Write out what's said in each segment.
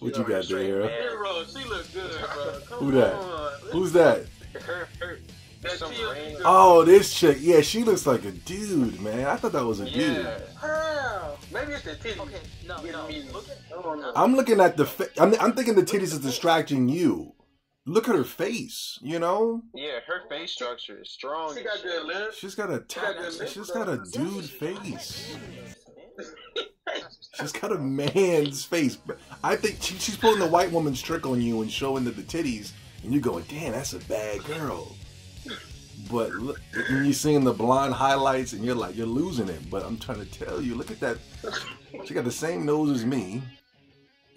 What you got there? Bro, she look good, bro. Who that? Who's that? Her. That chick. Oh, this chick. Yeah, she looks like a dude, man. I thought that was a dude. Maybe it's the titties. Okay, no. I'm looking at the. I'm thinking the titties is distracting you. Look at her face. You know. Yeah, her face structure is strong. She got good lips. She's got a. She's got a dude face. She's got a man's face. I think she's pulling the white woman's trick on you and showing the titties, and you're going, damn, that's a bad girl. But look, you're seeing the blonde highlights, and you're losing it. But I'm trying to tell you, look at that. She got the same nose as me.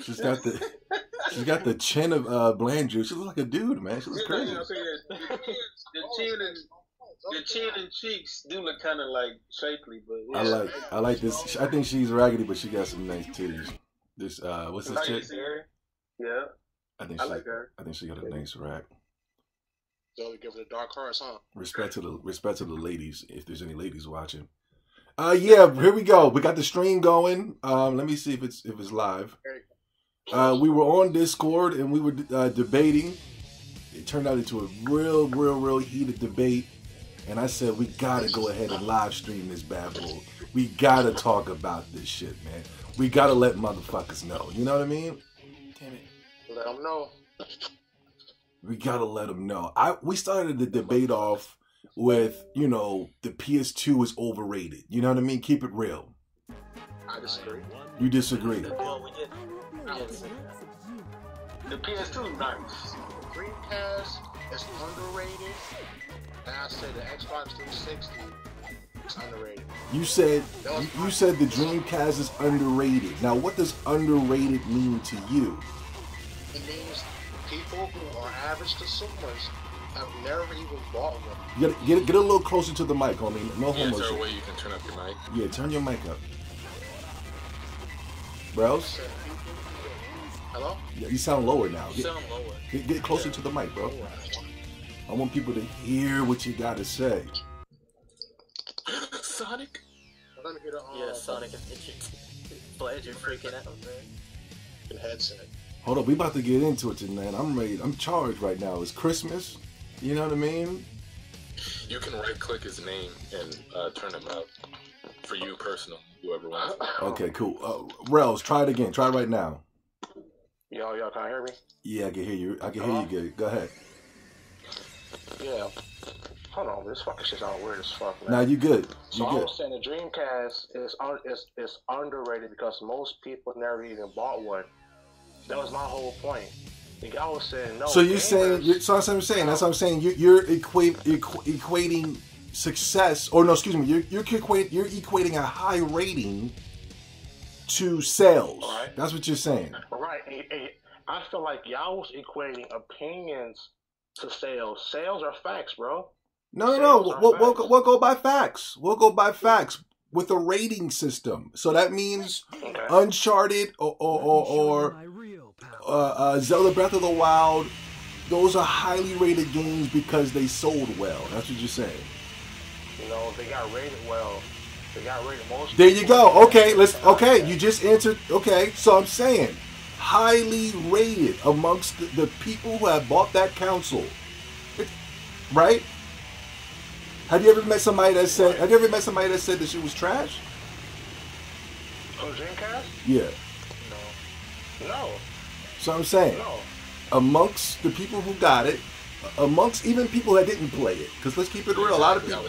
She's got the chin of Blandrew. She looks like a dude, man. She looks crazy. The chin and cheeks do look kind of like shapely, but yeah. I like this. I think she's raggedy, but she got some nice titties. This what's this chick? Yeah, I like her. I think she got a nice rack. So we give her the dark horse, huh? Respect to the ladies, if there's any ladies watching. Yeah, here we go. We got the stream going. Let me see if it's live. We were on Discord and we were debating. It turned out into a real heated debate. And I said, we gotta go ahead and live stream this bad boy. We gotta talk about this shit, man. We gotta let motherfuckers know. You know what I mean? Damn it. Let them know. We gotta let them know. We started the debate off with, the PS2 is overrated. You know what I mean? Keep it real. I disagree. You disagree? Well, we did. Yes. The PS2 is nice. Dreamcast is underrated. And I said the Xbox 360 is underrated. You said the Dreamcast is underrated. Now, what does underrated mean to you? It means people who are average consumers have never even bought one. You get a little closer to the mic, homie. No homo. Is there a way you can turn up your mic? Yeah, turn your mic up. Bros? Hello? Yeah, you sound lower now. You sound lower. Get closer to the mic, bro. I want people to hear what you gotta say. Sonic? Let me get yeah, Sonic. Glad you're freaking out, man. Headset. Hold up, we about to get into it tonight. I'm ready. I'm charged right now. It's Christmas. You know what I mean? You can right-click his name and turn him up for you personal, whoever wants. Okay, cool. Rels, try it again. Try it right now. Y'all can hear me? Yeah, I can hear you. I can hear you good. Go ahead. Yeah. Hold on, this fucking shit's all weird as fuck, man. Nah, you good. So I was saying the Dreamcast is underrated because most people never even bought one. That was my whole point. The guy was saying no. So you're saying, so that's what I'm saying. That's what I'm saying. You're equating success, or no, excuse me. You're equating a high rating to sales. Right. That's what you're saying. Right. I feel like y'all was equating opinions to sales. Sales are facts, bro. No. We'll go by facts. We'll go by facts with a rating system. So that means Uncharted or Zelda Breath of the Wild. Those are highly rated games because they sold well. That's what you're saying. No, they got rated well. They got rated most. There you go. Okay, you just answered. Okay, so I'm saying highly rated amongst the people who have bought that console. Right? Have you ever met somebody that said? Have you ever met somebody that said that shit was trash? Oh, Dreamcast? Yeah. No. So I'm saying, amongst the people who got it, amongst even people that didn't play it, because let's keep it real, a lot of people.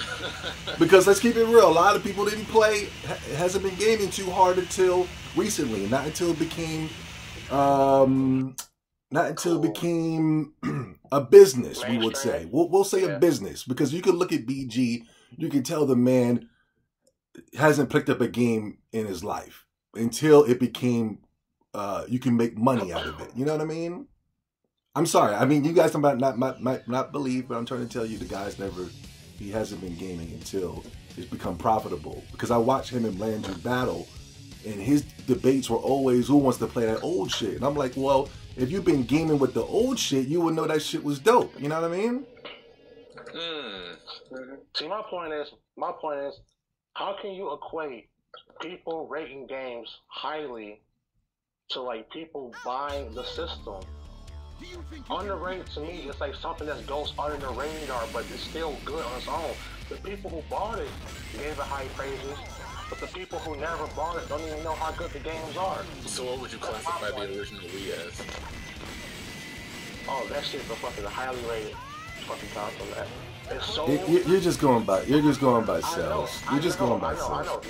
Because let's keep it real, a lot of people didn't play. Hasn't been gaming too hard until recently, not until it became. Not until it became a business, we would say. We'll say a business, because you can look at BG, you can tell the man hasn't picked up a game in his life until it became, you can make money out of it. You know what I mean? I'm sorry. I mean, you guys might not believe, but I'm trying to tell you he hasn't been gaming until it's become profitable. Because I watched him and Blandrew battle, and his debates were always, who wants to play that old shit? And I'm like, well, if you've been gaming with the old shit, you would know that shit was dope. You know what I mean? See, my point is, how can you equate people rating games highly to like people buying the system. Underrated to me is like something that goes under the radar, but it's still good on its own. The people who bought it gave it high praises, but the people who never bought it don't even know how good the games are. So what would you classify the original Wii as? Oh, that shit's a fucking highly rated fucking console, man. It's so. You're just going by. You're just going by I know, sales. You're just going by I sales. know.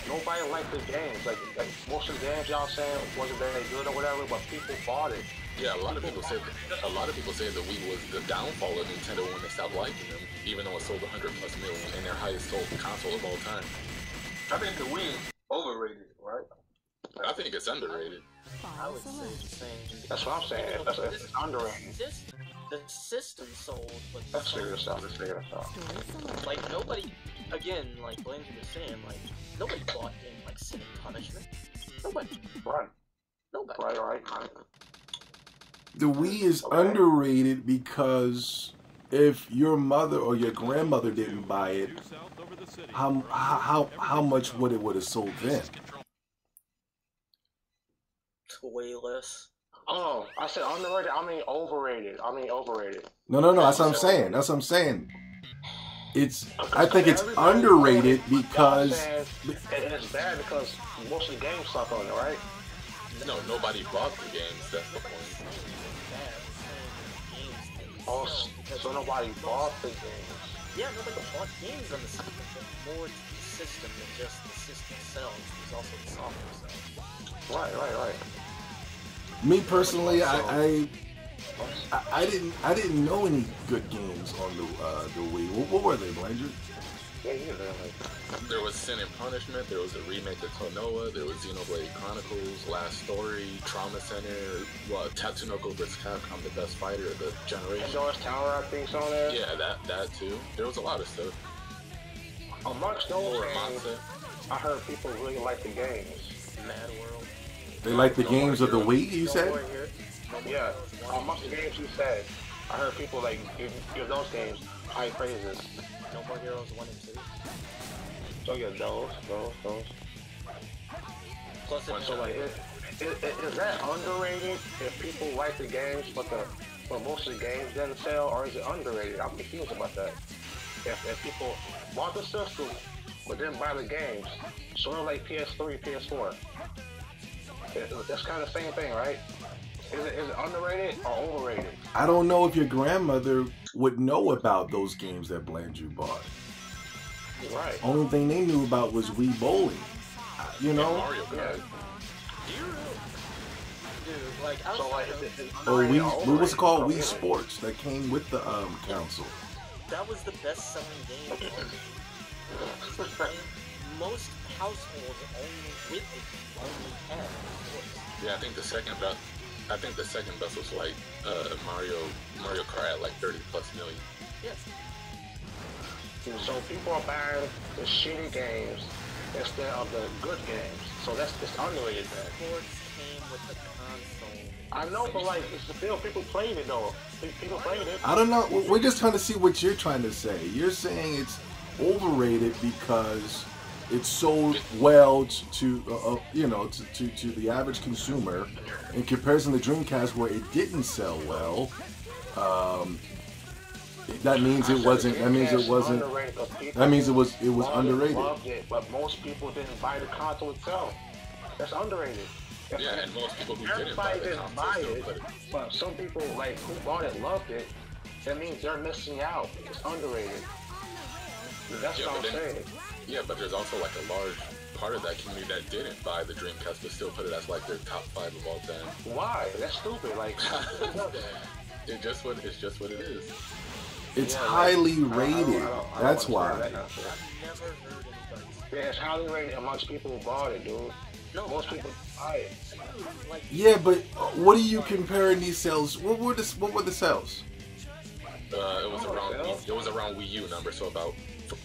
Nobody liked the games. Like most of the games y'all saying wasn't very good or whatever, but people bought it. Yeah, a lot of people say the Wii was the downfall of Nintendo when they stopped liking them, even though it sold 100+ million and their highest sold console of all time. I think the Wii overrated, right? I think it's underrated. I would say the same. That's what I'm saying. It's underrated. The system sold, but Let's figure this out. like nobody, again, like Blandy was saying, like nobody bought games like Sin and Punishment. Nobody. Right. Nobody. Right. The Wii is underrated because if your mother or your grandmother didn't buy it, how much would it have sold then? Way less. Oh, I said underrated. I mean overrated. No. That's what I'm saying. I think it's underrated because it's bad because most of the games suck on it, right? No, nobody bought the games. That's the point. Oh, so nobody bought the games. Yeah, nobody bought games on the system. But more to the system than just the system itself. There's also the software itself. Right. me personally, I didn't know any good games on the Wii. What were they, Blanchard? There was Sin and Punishment, there was a remake of Klonoa, there was Xenoblade Chronicles, Last Story, Trauma Center, Tatsunoko vs. Capcom, the best fighter of the generation. George Tower, I think, on there. Yeah, that too. There was a lot of stuff. Amongst those things, I heard people really like the games. Mad World. They like the games of the Wii, you said? Yeah, amongst the games you said, I heard people like give those games high praises. No More Heroes 1 and 2. So yeah, those. Plus, So like, is that underrated if people like the games, but most of the games didn't sell, or is it underrated? I'm confused about that. If people bought the system but didn't buy the games, sort of like PS3, PS4, it's kind of the same thing, right? Is it underrated or overrated? I don't know if your grandmother would know about those games that Blanchard bought. Right. Only thing they knew about was Wii Bowling. You know? Mario Kart. Dude, like, I was So like, Or Wii, what's it called? Wii Sports that came with the console. that was the best-selling game. And most households only had sports. Yeah, I think the second best was like Mario Kart at like 30+ million. Yes. So people are buying the shitty games instead of the good games. So it's underrated then. Sports came with the console. I know, but like, it's still people played it though. People played it. I don't know. We're just trying to see what you're trying to say. You're saying it's overrated because it sold well to the average consumer in comparison to Dreamcast, where it didn't sell well. That means it wasn't. That means it wasn't. That means it was underrated. Loved it, but most people didn't buy the console itself. That's underrated. Yeah, and most people who didn't buy Everybody the didn't console buy still it, put it. but some people like who bought it loved it. That means they're missing out. It's underrated. That's Yeah, what I'm but then- saying. Yeah, but there's also like a large part of that community that didn't buy the Dreamcast but still put it as like their top 5 of all time. Why? That's stupid. Like, It's just what it is. It's Yeah, highly I rated. don't That's understand why. that kind of shit. I've never heard anybody say Yeah, it's highly rated amongst people who bought it, dude. no. Most people buy it. Like, Yeah, but what are you comparing these sales? What were the sales? It was around Wii U number, so about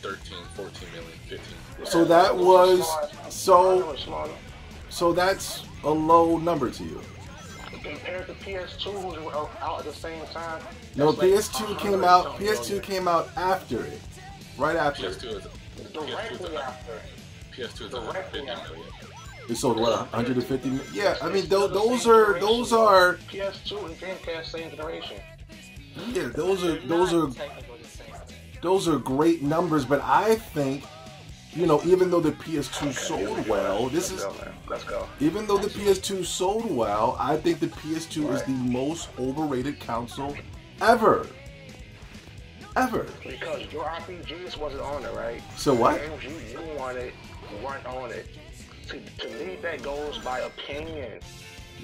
13, 14 million, 15. So that was Smaller. so that's a low number to you. Compared to PS2, who were out at the same time. No, that's like PS2 came out. PS2 came out after it, right after it. PS2 is directly 150 after. million. It sold what, 150 million? Yeah, I mean those are PS2 and Dreamcast same generation. yeah, Technically the same. those are great numbers, but I think, you know, even though the PS2 sold well, Let's go. even though the PS2 sold well, I think the PS2 is the most overrated console ever. Ever. Because your RPGs wasn't on it, right? So what? Games you wanted weren't on it. To me, that goes by opinion.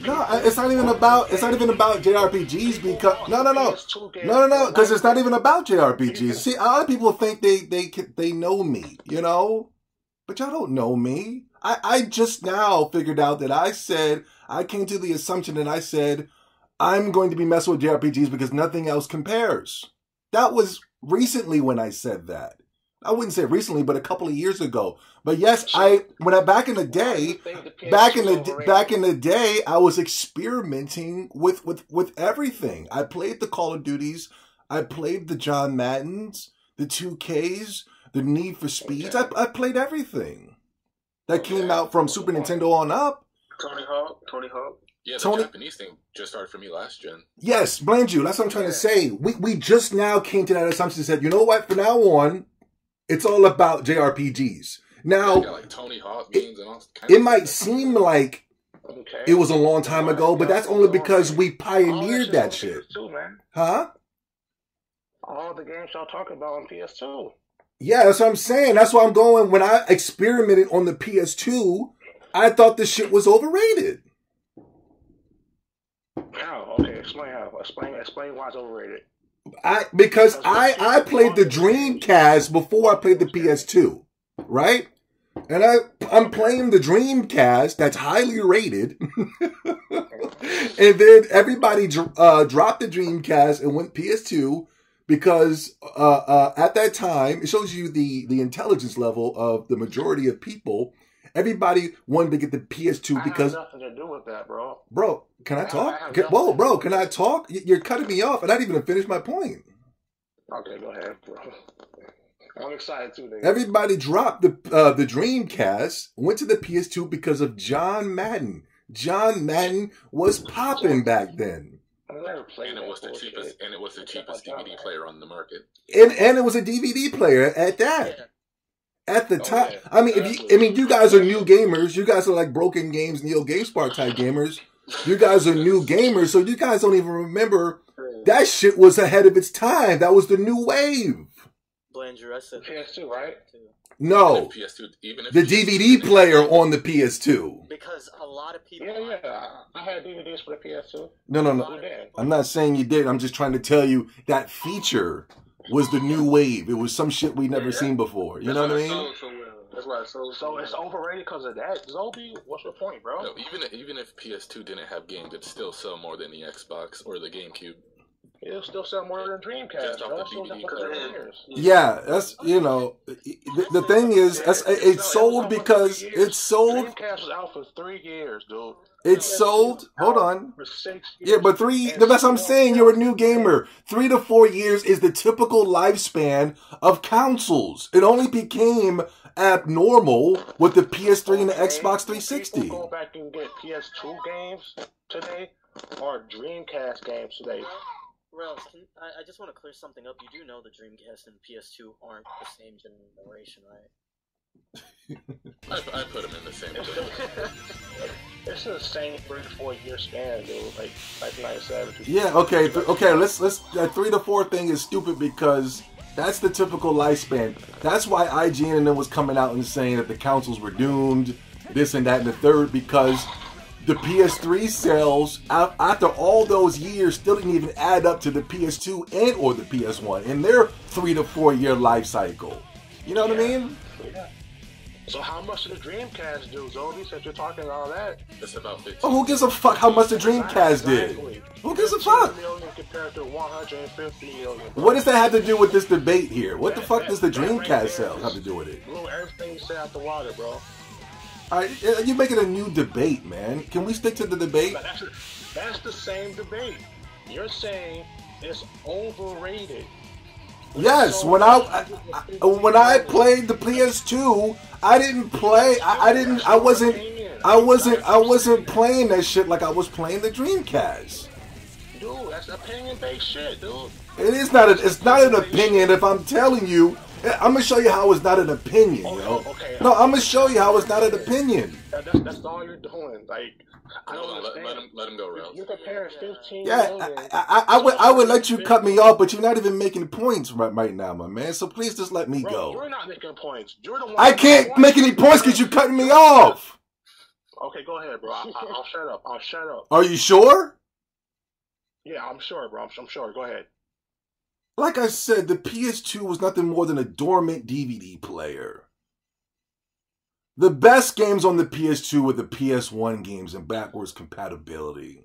No, it's not even about JRPGs because no, because it's not even about JRPGs. See, a lot of people think they know me, you know, but y'all don't know me. I just now figured out that I came to the assumption that I said I'm going to be messing with JRPGs because nothing else compares. That was recently when I said that. I wouldn't say recently, but a couple of years ago. But yes, back in the day, I was experimenting with everything. I played the Call of Duties, I played the John Maddens, the 2Ks, the Need for Speeds. I played everything that came out from Super Nintendo on up. Tony Hawk. Yeah, the Japanese thing just started for me last gen. Yes, blame you. That's what I'm trying to say. We just now came to that assumption and said, you know what? From now on, it's all about JRPGs. Now, like Tony Hawk games and all it might seem like it was a long time ago, but that's only because we pioneered that shit. PS2, man. Huh? All the games y'all talk about on PS2. Yeah, that's what I'm saying. That's why I'm going. When I experimented on the PS2, I thought this shit was overrated. How? Okay, explain how. Explain why it's overrated. Because I played the Dreamcast before I played the PS2, right? And I'm playing the Dreamcast that's highly rated. And then everybody dropped the Dreamcast and went PS2 because at that time, it shows you the intelligence level of the majority of people. Everybody wanted to get the PS2 because... I have nothing to do with that, bro. Bro, can I talk? Whoa, bro, can I talk? You're cutting me off, and I didn't even finish my point. Okay, go ahead, bro. I'm excited too, nigga. Everybody dropped the Dreamcast, went to the PS2 because of John Madden. John Madden was popping back then. I never played and it was the cheapest DVD player on the market. And it was a DVD player at that. Yeah. At the time, I mean, you guys are new gamers. You guys are like Broken Games, Neo GameSpot type gamers. You guys are new gamers, so you guys don't even remember that shit was ahead of its time. That was the new wave. Blanger, I said PS2, right? No, the DVD player on the PS2. Because a lot of people. Yeah. I had DVDs for the PS2. No. I'm not saying you did. I'm just trying to tell you that feature was the new wave. It was some shit we never seen before. You know what I mean? That's why it's so it's overrated because of that. Zombie, what's your point, bro? No, even if PS2 didn't have games, it'd still sell more than the Xbox or the GameCube. It'll still sell more than Dreamcast. Just off the DVD player. Yeah, that's, you know, the thing is, it sold because it sold. Dreamcast was out for 3 years, dude. It sold. Hold on. For 6 years. Yeah, but that's what I'm saying. You're a new gamer. 3 to 4 years is the typical lifespan of consoles. It only became abnormal with the PS3 and the Xbox 360. People go back and get PS2 games today or Dreamcast games today. Rel, I just want to clear something up. You do know the Dreamcast and PS2 aren't the same generation, right? I put them in the same thing. It's the same 3 to 4 year span, dude. Like 1997. Yeah, okay. Let's that 3 to 4 thing is stupid because that's the typical lifespan. That's why IGN and them was coming out and saying that the consoles were doomed, this and that and the third, because the PS3 sales after all those years still didn't even add up to the PS2 and or the PS1 in their 3 to 4 year life cycle. You know what I mean? Yeah. So how much did the Dreamcast do, Zobi, since you're talking all that? It's about 15. Oh, who gives a fuck how much the Dreamcast did? Who gives a fuck? 15 million compared to 150 million. What does that have to do with this debate here? What the fuck does the Dreamcast sales have to do with it? Blew everything you said out the water, bro. You're making a new debate, man. Can we stick to the debate? That's the same debate. You're saying it's overrated. Yes, when I played the PS2, I didn't play. I wasn't playing that shit like I was playing the Dreamcast. Dude, that's opinion-based shit, dude. It's not an opinion if I'm telling you. I'm gonna show you how it's not an opinion, yo. Okay, No, I'm gonna show you how it's not an opinion. That's all you're doing. Like, I don't understand. Let him go, Ralph. You're comparing 15 Yeah, million. I would let you cut me off, but you're not even making points right now, my man. So please just let me Bro, go. you're not making points. You're the one. I can't make any points because you're cutting me off. Okay, go ahead, bro. I'll shut up. I'll shut up. Are you sure? Yeah, I'm sure, bro. I'm sure. Go ahead. Like I said, the PS2 was nothing more than a dormant DVD player. The best games on the PS2 were the PS1 games and backwards compatibility.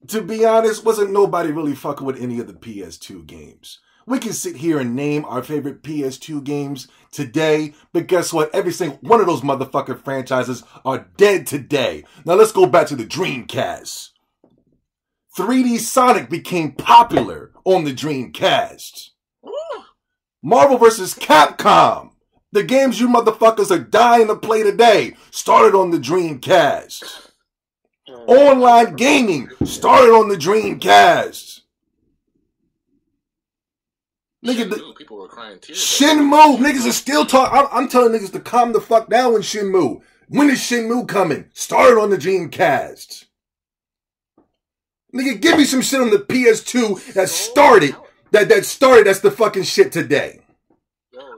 To be honest, wasn't nobody really fucking with any of the PS2 games. We can sit here and name our favorite PS2 games today, but guess what? Every single one of those motherfucking franchises are dead today. Now let's go back to the Dreamcast. 3D Sonic became popular on the Dreamcast. Marvel vs. Capcom, the games you motherfuckers are dying to play today, started on the Dreamcast. Online gaming started on the Dreamcast. Nigga, people were crying tears. Shenmue, niggas are still talking. I'm telling niggas to calm the fuck down when Shenmue. When is Shenmue coming? Started on the Dreamcast. Nigga, give me some shit on the PS2 that started. That's the fucking shit today.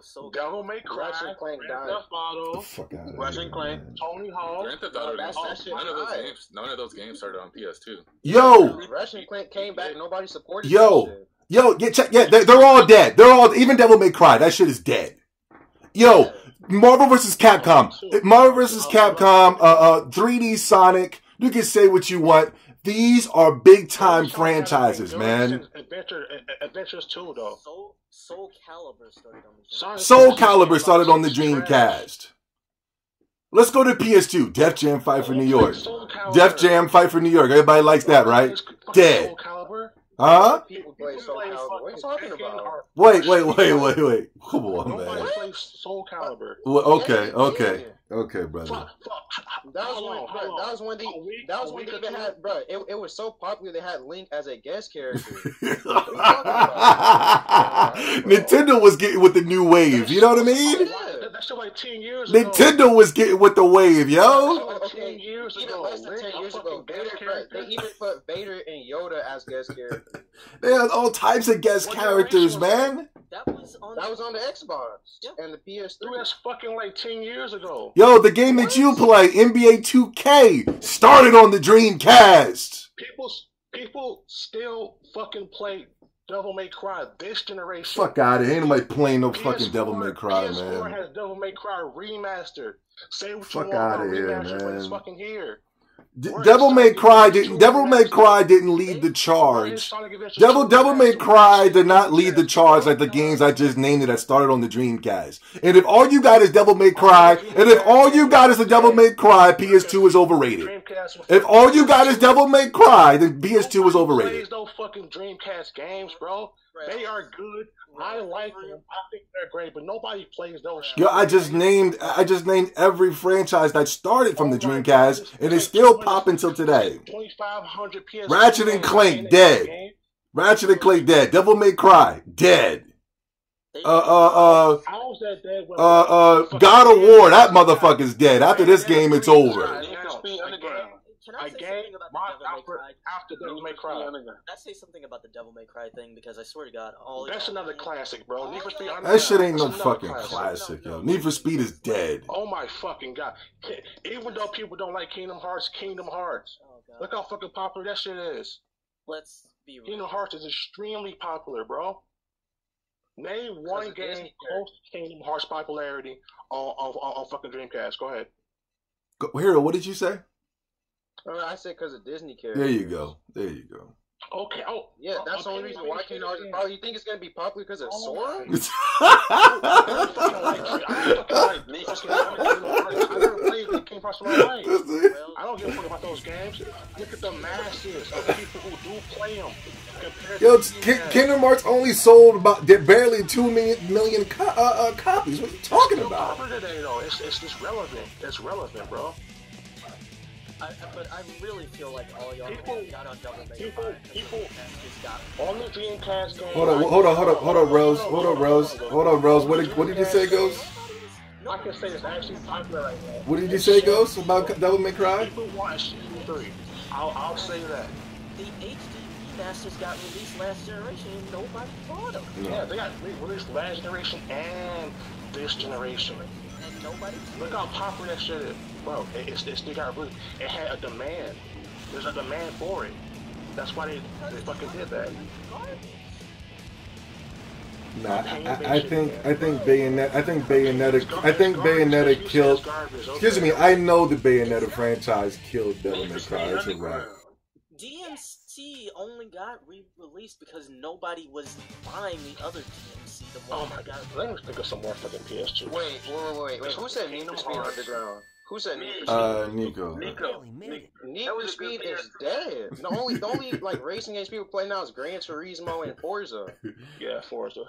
So Devil May Cry, Clank Grand Theft Auto, Fuck out of Ratchet and Clank, Tony Hawk. Grand Theft Auto, none of those games started on PS2. Yo, Ratchet and Clank came back. Nobody supported. they're all dead. Even Devil May Cry. That shit is dead. Yo, Marvel vs. Capcom. 3D Sonic. You can say what you want. These are big time franchises, man. Adventures 2, though. Soul Calibur started on the Soul Calibur started on the Dreamcast. Let's go to PS2. Def Jam Fight for New York. Def Jam Fight for New York. Everybody likes that, right? Dead. Huh? People play Soul Calibur. What are you talking about? Wait. Come on, man. Nobody plays Soul Calibur. Well, okay, brother. That was when they even had, bro. It was so popular they had Link as a guest character. Nintendo was getting with the new wave. You know what I mean? That's still like 10 years ago. Nintendo was getting with the wave, yo. 10 years Even ago. less than 10 years ago, they even put Vader and Yoda as guest characters. They had all types of guest characters, man. That was on the Xbox and the PS3. Dude, that's fucking like 10 years ago. Yo, the game that you play, NBA 2K, started on the Dreamcast. People still fucking play Devil May Cry this generation. Fuck out of here. Ain't nobody playing no fucking Devil May Cry, PS4 man. has Devil May Cry remastered. Say what Fuck you want outta about here, remastered, but it's man. fucking here. Devil May Cry didn't lead the charge. Devil May Cry did not lead the charge like the games I just named that started on the Dreamcast. And if all you got is Devil May Cry, and if all you got is the Devil May Cry, PS2 is overrated. If all you got is Devil May Cry, then PS2 is overrated. Plays no fucking Dreamcast games, bro. They are good. I like them. I think they're great, but nobody plays those. Yo, I just named every franchise that started from the Dreamcast, and it's still popping till today. 2,500 PS. Ratchet and Clank dead. Ratchet and Clank dead. Devil May Cry dead. God of War, that motherfucker's dead. After this game, it's over. Can I say something about the Devil May Cry? After Devil May Cry. Can I say something about the Devil May Cry thing? Because I swear to God, that's another classic, bro. Need for Speed that shit ain't no fucking classic, yo. Need for Speed is dead. Oh my fucking God. Even though people don't like Kingdom Hearts. Look how fucking popular that shit is. Let's be real. Kingdom Hearts is extremely popular, bro. Name one game close to Kingdom Hearts popularity on fucking Dreamcast. Go ahead. Hero, what did you say? I said because of Disney characters. There you go. Okay. Oh, Yeah, that's the only reason why can argue. Oh, you think it's gonna be popular because of Sora? I fucking like Need for Speed. I never played the King Possible Life. I don't give a fuck about those games. Look at the masses of people who do play them. Yo, Kingdom Hearts only sold about barely 2 million copies. What are you talking about? Today, though, it's just relevant. It's relevant, bro. But I really feel like all y'all got on Double May People on the Dreamcast game. Hold on, Rose. Hold on, Rose. What did you say, Ghost? I can say it's actually popular right now. What did you say, Ghost, about Devil May Cry? People want Season 3. I'll say that. The HD Masters got released last generation and nobody bought them. Yeah, they got released last generation and this generation. And nobody. Look how popular that shit is. Bro, they got really, it had a demand. There's a demand for it. That's why they fucking did that. Nah, I think Bayonetta killed. Excuse me, I know the Bayonetta franchise killed Devil May Cry. That's a wrap. DMC only got re-released because nobody was buying the other DMC. The one Oh my god, let me think of some more fucking PS2. Wait. Who said Need for Speed Underground? Who said Need for Speed? Nico. Need for Speed is dead. The only like racing games people play now is Gran Turismo and Forza. Yeah, Forza.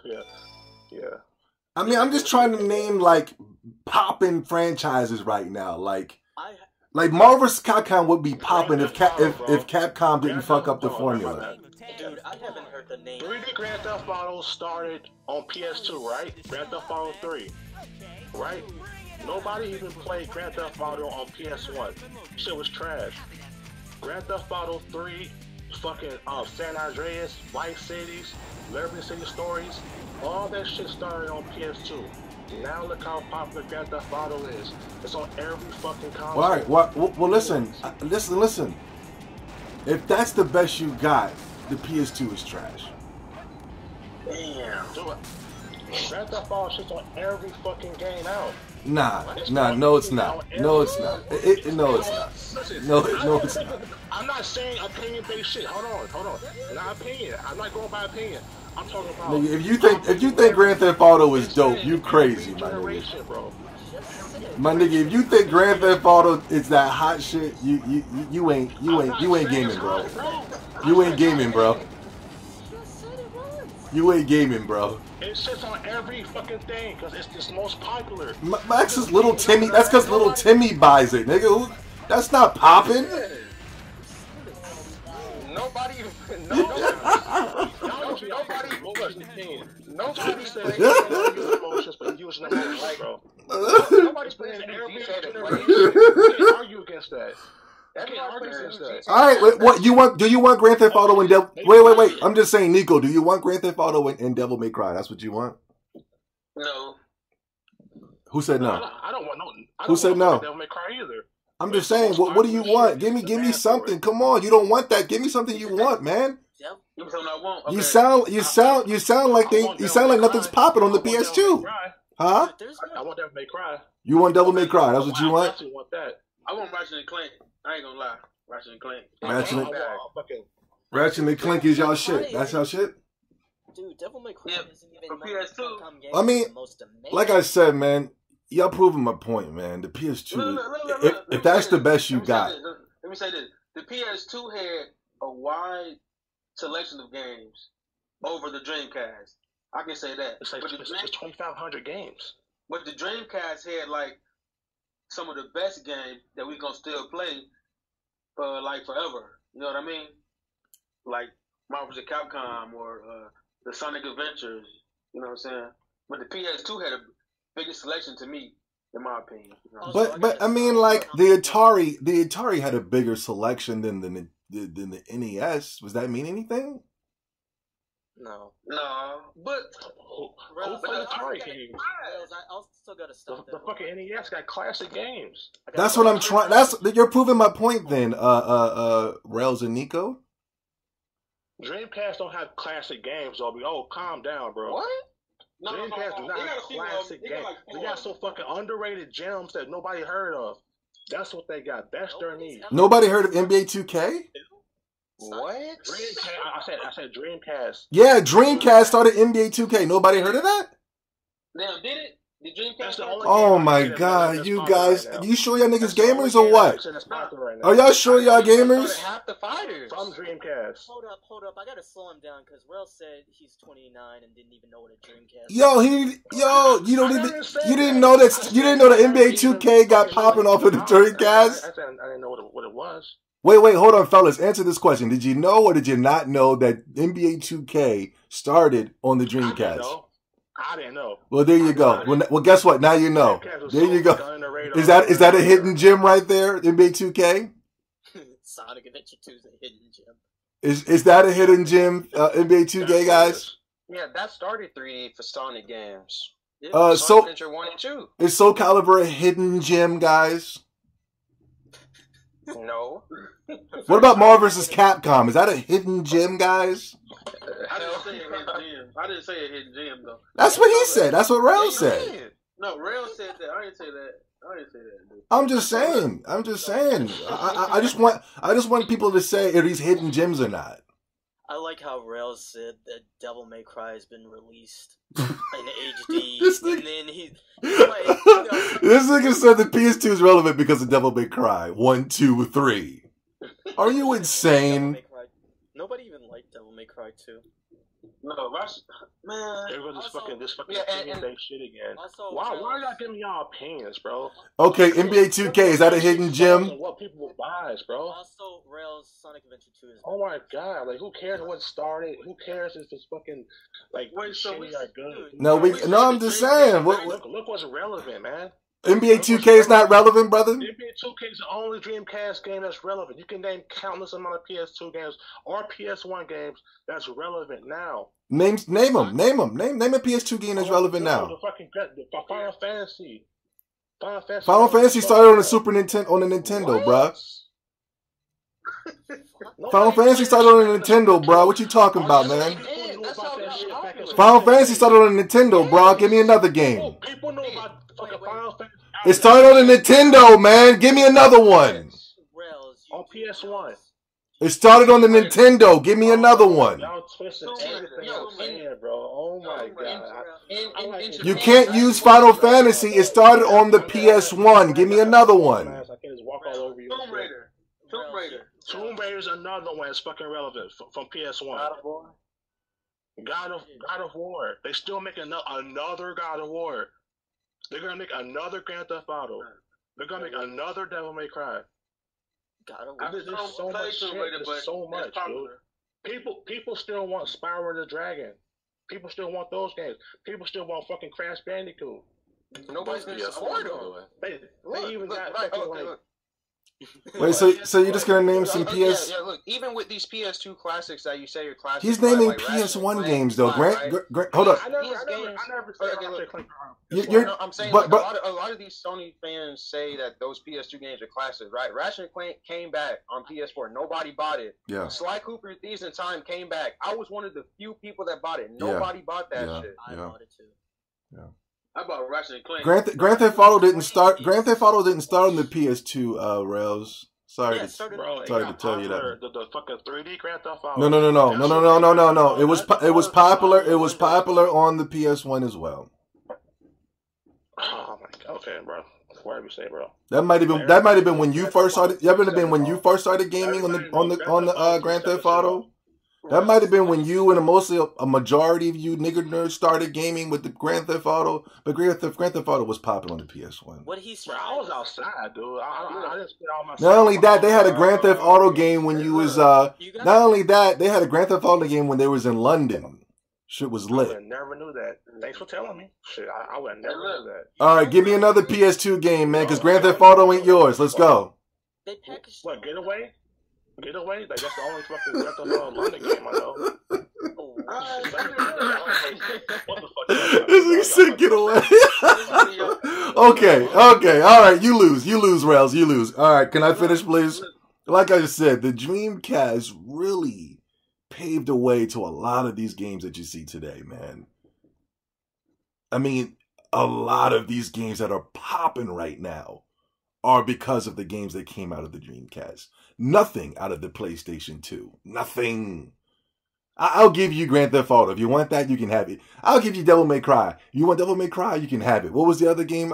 Yeah. I mean, I'm just trying to name like popping franchises right now. Like Marvel's Capcom would be popping if Capcom didn't fuck up the formula. Dude, I haven't heard the name. 3D Grand Theft Auto started on PS2, right? Grand Theft Auto 3, right? Nobody even played Grand Theft Auto on PS1. Shit was trash. Grand Theft Auto 3, fucking San Andreas, Vice Cities, Liberty City Stories, all that shit started on PS2. Now look how popular Grand Theft Auto is. It's on every fucking console. All right. Well, listen. If that's the best you got, the PS2 is trash. Damn. Do it. Grand Theft Auto shit's on every fucking game out. Nah, no, it's not. No, it's not. No, it's not. No, it's not. I'm not saying opinion-based shit. Hold on. Not opinion. I'm not going by opinion. I'm talking about. Nigga, if you think Grand Theft Auto is dope, you crazy, my nigga. Bro. My nigga, if you think Grand Theft Auto is that hot shit, you ain't gaming, bro. You ain't gaming, bro. You ain't gaming, bro. It sits on every fucking thing because it's the most popular. Max is Little Timmy. That's because Little Timmy buys it, nigga. That's not popping. Nobody said they can't use emotions, but using emotions, bro. Nobody's playing every generation. You can't argue against that. All right, what you want? Do you want Grand Theft Auto and Devil? Wait. I'm just saying, Nico. Do you want Grand Theft Auto and Devil May Cry? That's what you want. No. Who said no? I don't want no. Who said no? Devil May Cry either. I'm just saying. What do you want? Give me something. Come on, you don't want that. Give me something you want, man. Give me something I want. Okay. You sound like nothing's popping on the PS2. Huh? I want Devil May Cry. You want Devil May Cry? That's what you want. I actually want that. I want Ratchet and Clank. I ain't gonna lie. Ratchet and Clank. Ratchet and Clank is y'all shit. That's y'all shit? Dude, Devil May Cry isn't even for PS2. I mean, like I said, man, y'all proving my point, man. The PS2, if that's the best you got. Let me say this. The PS2 had a wide selection of games over the Dreamcast. I can say that. It's like 2,500 games. But the Dreamcast had like some of the best games that we gonna still play for like forever. You know what I mean? Like Marvel's and Capcom or the Sonic Adventures. You know what I'm saying? But the PS2 had a bigger selection to me, in my opinion. You know? But I mean, like the Atari had a bigger selection than the NES. Does that mean anything? No, but who played Atari games? I still gotta stop the fucking NES got classic games. That's what I'm trying. You're proving my point. Then, Rails and Nico. Dreamcast don't have classic games, though. Oh, calm down, bro. What? Dreamcast do not have classic games. They got some fucking underrated gems that nobody heard of. That's what they got. That's their need. Nobody heard of NBA 2K? What? Dreamcast. I said Dreamcast. Yeah, Dreamcast started NBA 2K. Nobody heard of that? Damn, did it? The Dreamcast? Oh my god, you guys! You sure y'all niggas gamers or what? Right Are y'all sure y'all gamers? Half the fighters from Dreamcast. Hold up. I gotta slow him down because Rel said he's 29 and didn't even know what a Dreamcast. You didn't know that the NBA 2K got popping off of the Dreamcast. I didn't know what it was. Wait, hold on, fellas. Answer this question. Did you know or did you not know that NBA 2K started on the Dreamcast? I didn't know. Well, there you go. Well, guess what? Now you know. There you go. Is that a hidden gem right there? NBA 2K? Sonic Adventure 2 is a hidden gem. Is that a hidden gem? NBA 2K guys? Yeah, that started 3D for Sonic games. Sonic Adventure 1 and 2. Is Soul Calibur a hidden gem, guys? No. What about Marvel vs. Capcom? Is that a hidden gem, guys? I didn't say a hidden gem. I didn't say a hidden gem, though. That's what he said. That's what Rel said. No, Rel said that. I didn't say that. Dude. I'm just saying. I just want people to say are these hidden gems or not. I like how Rel said that Devil May Cry has been released in HD. This and nigga- then he's like, This nigga said the PS2 is relevant because of Devil May Cry 1, 2, 3. Are you insane? Nobody even liked Devil May Cry 2. No, man. Everybody's Also- this fucking and they shit again. Also, Why are y'all giving y'all opinions, bro? Okay, NBA 2K, is that a hidden gem? What people buys, bro? Also, Rail's Sonic Adventure 2 is. Oh my god, like who cares what started? Who cares if it's fucking like Wait, so shitty or good? No, I'm just saying. Look what's relevant, man. NBA 2K is not relevant, brother? NBA 2K is the only Dreamcast game that's relevant. You can name countless amount of PS2 games or PS1 games that's relevant now. Name them. Name a PS2 game that's relevant now. The Final Fantasy. Final Fantasy started on the Super Nintendo, on the Nintendo, bruh. Final Fantasy started on the Nintendo, bruh. What you talking about, man? Final Fantasy started on the Nintendo, bruh. Give me another game. People know about fucking Final Fantasy. It started on the Nintendo, man. Give me another one. On PS1. It started on the Nintendo. Give me another one. Y'all twisting everything I'm saying, bro. Oh my god. You can't use Final Fantasy. It started on the PS1. Give me another one. I can just walk all over you. Tomb Raider's another one that's fucking relevant from PS1. God of War. They still making another God of War. They're gonna make another Grand Theft Auto. They're gonna make another Devil May Cry. There's so much shit. There's so much, dude. People still want Spyro the Dragon. People still want those games. People still want fucking Crash Bandicoot. Nobody's gonna support them. They even got fucking like. Wait, so you're just gonna name some PS? Yeah, look. Even with these PS2 classics that you say are classics, He's naming like PS1 games though. Grant, hold up. I never You're, I'm saying but, a lot of these Sony fans say that those PS2 games are classics, right? Ratchet and Clank came back on PS4. Nobody bought it. Yeah. Sly Cooper Thieves in Time came back. I was one of the few people that bought it. Nobody bought that shit. I bought it too. Yeah. I bought Ratchet and Clank. Grand Theft Auto didn't start. Grand Theft Auto didn't start on the PS2 rails. Sorry to tell you that. The fucking 3D Grand Theft Auto. No. It was popular. It was popular on the PS1 as well. Oh my god. Okay, bro. Whatever you say, bro. That might have been when you first started. That might have been when you first started gaming on the Grand Theft Auto. That might have been when you and mostly a majority of you nigger nerds started gaming with the Grand Theft Auto. But Grand Theft Auto was popular on the PS1. What he's Bro, I was outside, dude. I didn't spend all my. Not only that, they had a Grand Theft Auto game when you was. Not only that, they had a Grand Theft Auto game when they was in London. Shit was lit. I never knew that. Thanks for telling me. Shit, I would never knew that. All right, give me another PS2 game, man, because Grand Theft Auto ain't yours. Let's go. They packaged. What, Getaway? Getaway? Like, that's the only fucking Grand Theft Auto London game I know. What the fuck? This nigga said Getaway. Okay, all right, you lose, Rails, you lose. All right, can I finish, please? Like I just said, the Dreamcast really paved the way to a lot of these games that you see today, man. I mean, a lot of these games that are popping right now are because of the games that came out of the Dreamcast. nothing out of the PlayStation 2. Nothing. I'll give you Grand Theft Auto. If you want that, you can have it. I'll give you Devil May Cry. You want Devil May Cry, you can have it. What was the other game,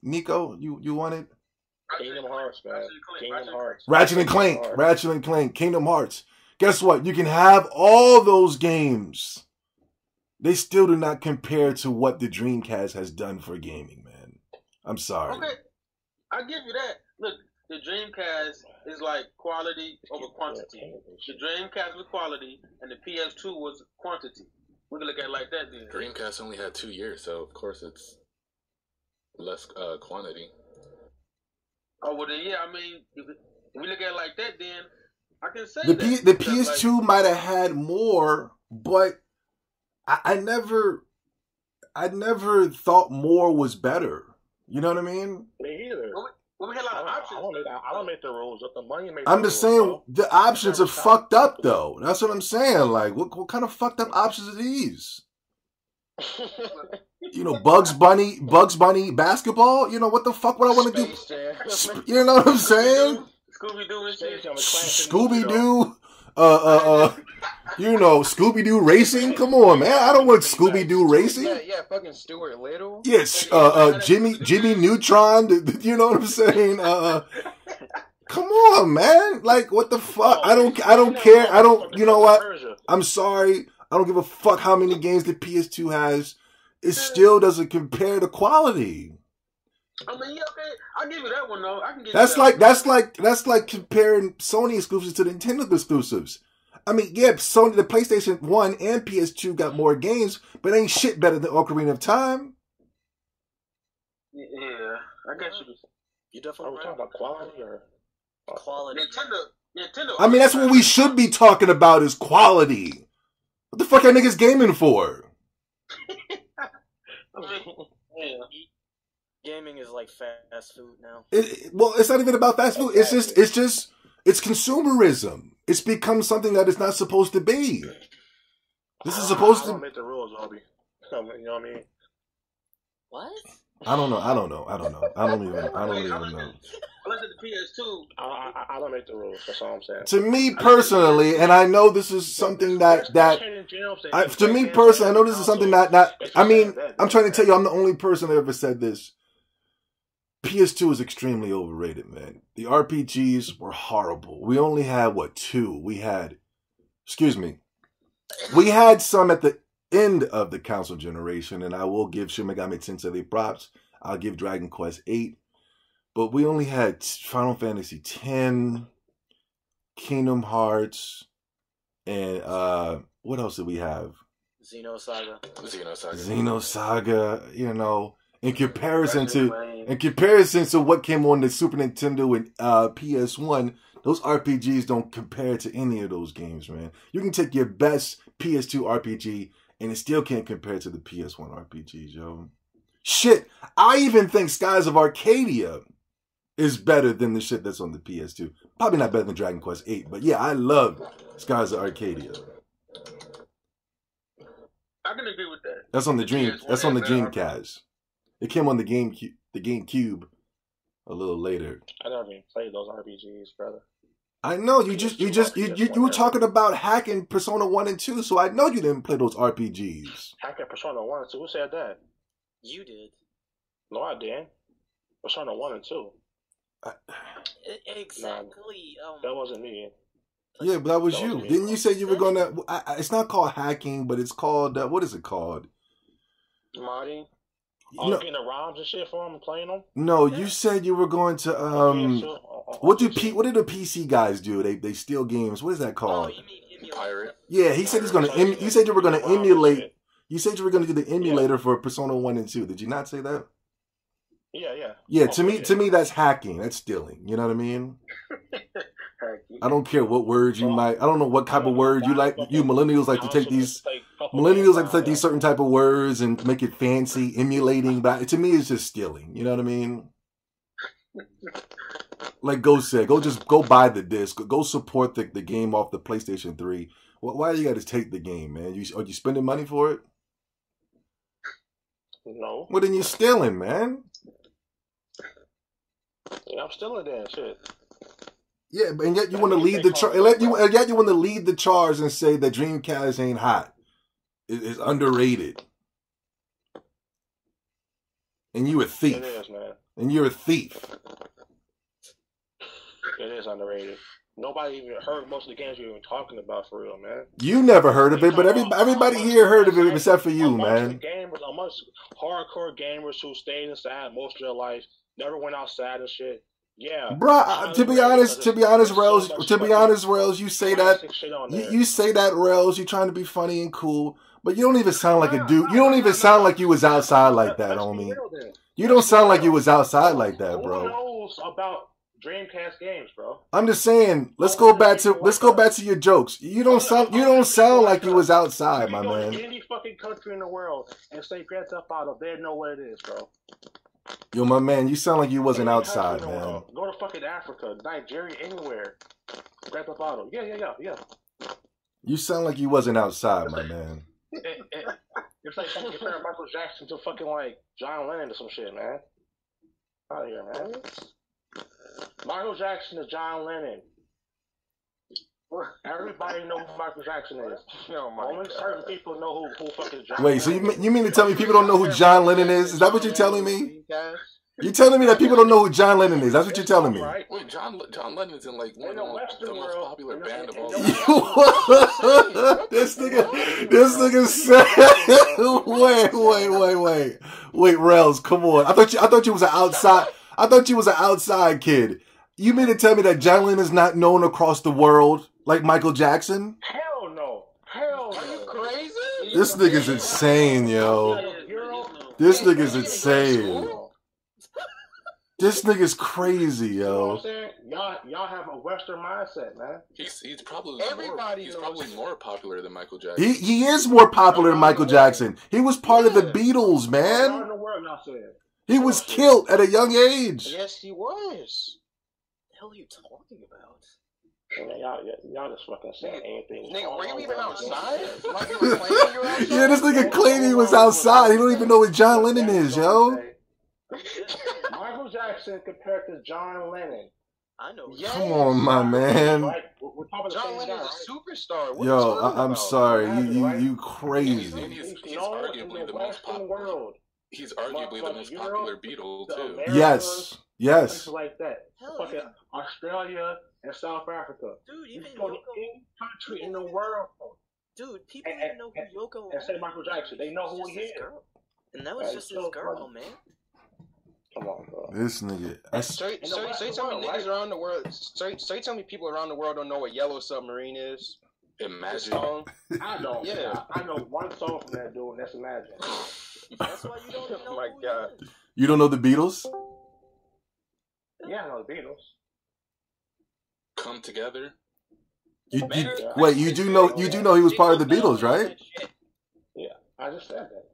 Nico? You wanted? Kingdom Hearts, man. Kingdom Hearts. Ratchet and Clank. Kingdom Hearts. Guess what? You can have all those games. They still do not compare to what the Dreamcast has done for gaming, man. I'm sorry. Okay, I give you that. Look, the Dreamcast is like quality over quantity. The Dreamcast was quality, and the PS2 was quantity. We can look at it like that, then. Dreamcast only had 2 years, so of course it's less quantity. Oh, well, then, yeah, I mean, if we look at it like that, then I can say the that. The PS2 might have had more, but I never thought more was better. You know what I mean? Me either. Well, we had a lot of options. I don't make the rules. The money makes I'm the just rules, saying bro. the options are fucked up, though. That's what I'm saying. Like, what kind of fucked up options are these? You know, Bugs Bunny basketball. You know, what the fuck would I want to do? You know what I'm saying? Scooby-Doo and shit. Scooby-Doo. You know, Scooby-Doo racing. Come on, man. I don't want Scooby-Doo racing. Yeah, fucking Stuart Little. Yes, Jimmy Neutron. You know what I'm saying? Come on, man. Like, what the fuck? I don't care. You know what? I'm sorry. I don't give a fuck how many games the PS2 has. It still doesn't compare to quality. I mean, yeah, okay. I'll give you that one though. I can give That's you that that's like comparing Sony exclusives to Nintendo exclusives. I mean, yeah, Sony, the PlayStation 1 and PS2 got more games, but ain't shit better than Ocarina of Time. Yeah, I guess You definitely Are we talking about quality or quality. Nintendo. I mean, that's what we should be talking about is quality. What the fuck are niggas gaming for? I mean, yeah. Gaming is like fast food now. Well, it's not even about fast food. It's consumerism. It's become something that it's not supposed to be. This is supposed I to. don't make the rules, Obi. You know what I mean? What? I don't know. I don't even know. Unless it's the PS2. I don't make the rules. That's all I'm saying. To me personally, and I know this is something to me personally, I know this is something that I mean, I'm trying to tell you, I'm the only person that ever said this. PS2 is extremely overrated, man. The RPGs were horrible. We only had, 2? We had some at the end of the console generation, and I will give Shin Megami Tensei the props. I'll give Dragon Quest 8. But we only had Final Fantasy X, Kingdom Hearts, and what else did we have? Xenosaga, you know, in comparison to what came on the Super Nintendo and PS1, those RPGs don't compare to any of those games, man. You can take your best PS2 RPG and it still can't compare to the PS1 RPGs, yo. Shit, I even think Skies of Arcadia is better than the shit that's on the PS2. Probably not better than Dragon Quest 8, but yeah, I love Skies of Arcadia. I can agree with that. That's on the Dreamcast. It came on the GameCube a little later. I never even played those RPGs, brother. I know you were talking about hacking Persona 1 and 2, so I know you didn't play those RPGs. Hacking Persona 1 and 2? Who said that? you did. No, I didn't. Persona 1 and 2. Exactly. That wasn't me. Yeah, but that was you. Didn't you say you were going to... It's not called hacking, but it's called... what is it called? Modding? No, Getting the ROMs and shit for them and playing them? no, you said you were going to... what do the PC guys do? They steal games. What is that Oh, called? you mean emulate? Pirate. Yeah, he said he's going to... You said you were going to emulate... You said you were going to do the emulator for Persona 1 and 2. Did you not say that? Yeah. Yeah, to me that's hacking. That's stealing. You know what I mean? I don't care what words you might... I don't know what type of word you like. You millennials like to take these... Millennials like to take these certain type of words and make it fancy, emulating. But to me, it's just stealing. You know what I mean? Like Go said, go buy the disc. Go support the game off the PlayStation 3. Why do you got to take the game, man? Are you spending money for it? No. Well, then you're stealing, man. Yeah, I'm still in there, shit. Yeah, and yet you want to lead the charge. Yet you want to lead the charge and say that Dreamcast ain't hot. It's underrated. And you a thief. It is, man. And you're a thief. It is underrated. Nobody even heard most of the games you're even talking about for real, man. You never heard of it, but everybody here heard of it except for you, man. Amongst hardcore gamers who stayed inside most of their life, never went outside and shit. Yeah, bruh. To be honest, Rails, you say that. You say that, Rails. You're trying to be funny and cool, but you don't even sound like a dude. You don't even sound like you was outside like that, homie. You don't sound like you was outside like that, bro. Who knows about Dreamcast games, bro? I'm just saying. Let's go back to your jokes. You don't sound like you was outside, my man. Any fucking country in the world and say Grand Theft Auto, they know what it is, bro. Yo, my man, you sound like you wasn't outside, man. Go to fucking Africa, Nigeria, anywhere. Grand Theft Auto. Yeah. You sound like you wasn't outside, my man. It's like comparing Michael Jackson to fucking like John Lennon or some shit, man. Out of here, man. Michael Jackson is John Lennon. Everybody knows who Michael Jackson is. Only certain people know who fucking John Wait, Lennon so you mean to tell me people don't know who John Lennon is? Is that what you're telling me? You're telling me that people don't know who John Lennon is? That's what you're telling me. Right? Wait, John Lennon's in like one of the most popular band of all time. This nigga said. Wait, Rels, come on. I thought you was an outside. I thought you was an outside kid. You mean to tell me that John Lennon is not known across the world like Michael Jackson? Hell no. Are you crazy? This nigga's insane, yo. This nigga's insane. This nigga's crazy, yo. You know what I'm saying? Y'all have a Western mindset, man. He's probably more popular than Michael Jackson. He is more popular than Michael Jackson. He was part of the Beatles, man. What in the world y'all saying? He was killed at a young age. Yes, he was. What the hell are you talking about? Man, y'all just fucking saying anything. Nigga, were you even outside? Like you were claiming you were outside? Yeah, this nigga claimed he was outside. He don't even know what John Lennon is, yo. Michael Jackson compared to John Lennon. I know. Yes. Come on, my man. Right? We're talking John about Lennon's a superstar. What Yo, you talking I'm about? sorry. You crazy. He's arguably the most popular. He's arguably the most popular Beatle too. Yes. Places like that. Hell, Fucking Australia and South Africa. Dude, You even go to Yoko. any country in the world Dude, people even know who Yoko. and say Michael Jackson. They know who he is. Girl. And that was just his girl, man. Come on, bro. This nigga. So you tell me niggas around the world. So you tell me people around the world don't know what Yellow Submarine is? Imagine. I don't. Yeah. I know one song from that dude, and that's Imagine. That's why you don't know. Oh my who God. he is. You don't know the Beatles? Yeah, I know the Beatles. Come together. You do know he was part of the Beatles, right? Yeah, I just said that.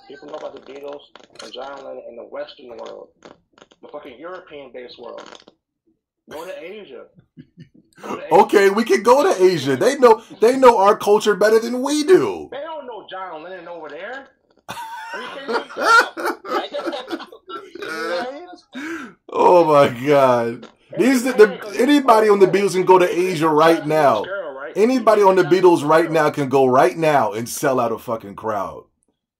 People know about the Beatles and John Lennon in the Western world, the fucking European-based world. Go to Asia. Okay, we can go to Asia. They know our culture better than we do. They don't know John Lennon over there. Are you kidding me? Oh my God! Anybody on the Beatles can go to Asia right now. Anybody on the Beatles right now can go right now and sell out a fucking crowd.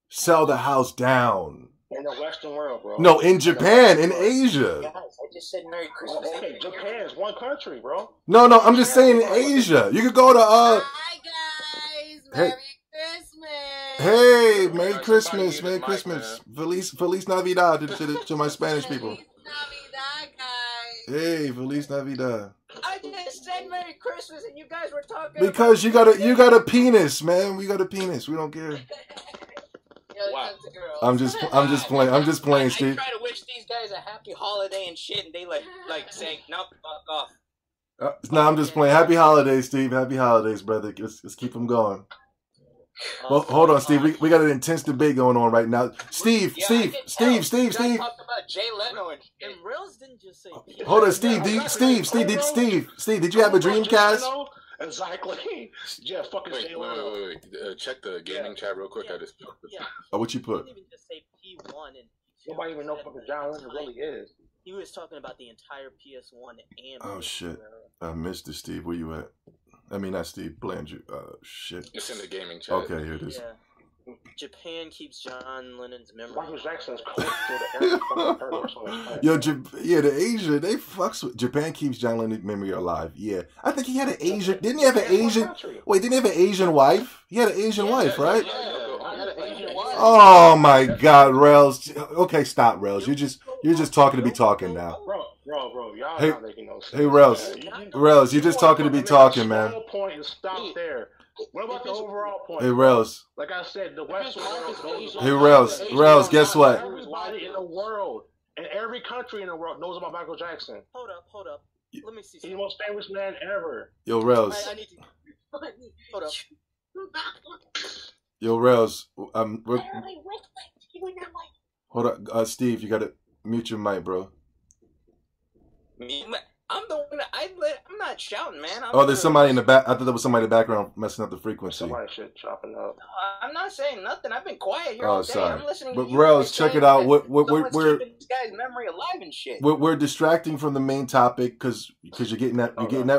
Sell the house down. In the Western world, bro. No, in Japan, in Asia. Guys, I just said Merry Christmas. Okay, Japan is one country, bro. No, I'm just saying in Asia. You could go to Hi guys, Merry Christmas. Hey, Merry Christmas, Merry Christmas. Feliz Navidad to my Spanish people. Feliz Navidad, guys. Hey, Feliz Navidad. I just said Merry Christmas and you guys were talking Because you got a penis, man. We got a penis. We don't care. Wow. I'm just playing, Steve. I try to wish these guys a happy holiday and shit, and they like saying, "Nope, fuck off." No, I'm just playing. Happy holidays, Steve. Happy holidays, brother. Let's keep them going. Well, hold on, Steve. We got an intense debate going on right now. Steve. Talked about Jay Leno and Rails didn't just say. Hold on, Steve. Steve, did you have a Dreamcast? Exactly. Yeah, fucking Wait. Check the gaming chat real quick. Yeah. I just put Oh, what you put? Didn't even just say P1 and Nobody even know fucking John Lennon really is. He was talking about the entire PS1 and. Oh PS2 shit! era. I missed it, Steve. Where you at? I mean, not Steve. Blandrew. Shit. It's in the gaming chat. Okay, here it is. Yeah. Japan keeps John Lennon's memory. Michael Jackson's close to the air fucking third or something. Yo, yeah, the Asia, they fucks with Japan keeps John Lennon's memory alive. Yeah, I think he had an Asian. Didn't he have an Asian? Wait, didn't he have an Asian wife? He had an Asian wife, right? Oh my God, Rails. Okay, stop, Rails. You're just talking to be talking now. Bro, y'all Hey, not making no sense. Hey, Rails. Rails, you're just talking to be talking, man. The point and stop there. What about the overall point? Hey, Rails. Like I said, the Western world. Hey, Rails, guess what? Everybody in the world, and every country in the world knows about Michael Jackson. Hold up. Let me see. He's the most famous man ever. Yo, Rails. I need to. Hold up. Yo, Rails. Hold up, Steve. You gotta mute your mic, bro. I'm the one. I'm not shouting, man. Oh, there's somebody in the back. I thought there was somebody in the background messing up the frequency. Somebody shit chopping up. I'm not saying nothing. I've been quiet here Oh, all day. sorry. I'm listening. But to you Rails, guys check it saying out. that We're keeping this guy's memory alive and shit. we're distracting from the main topic because you're getting that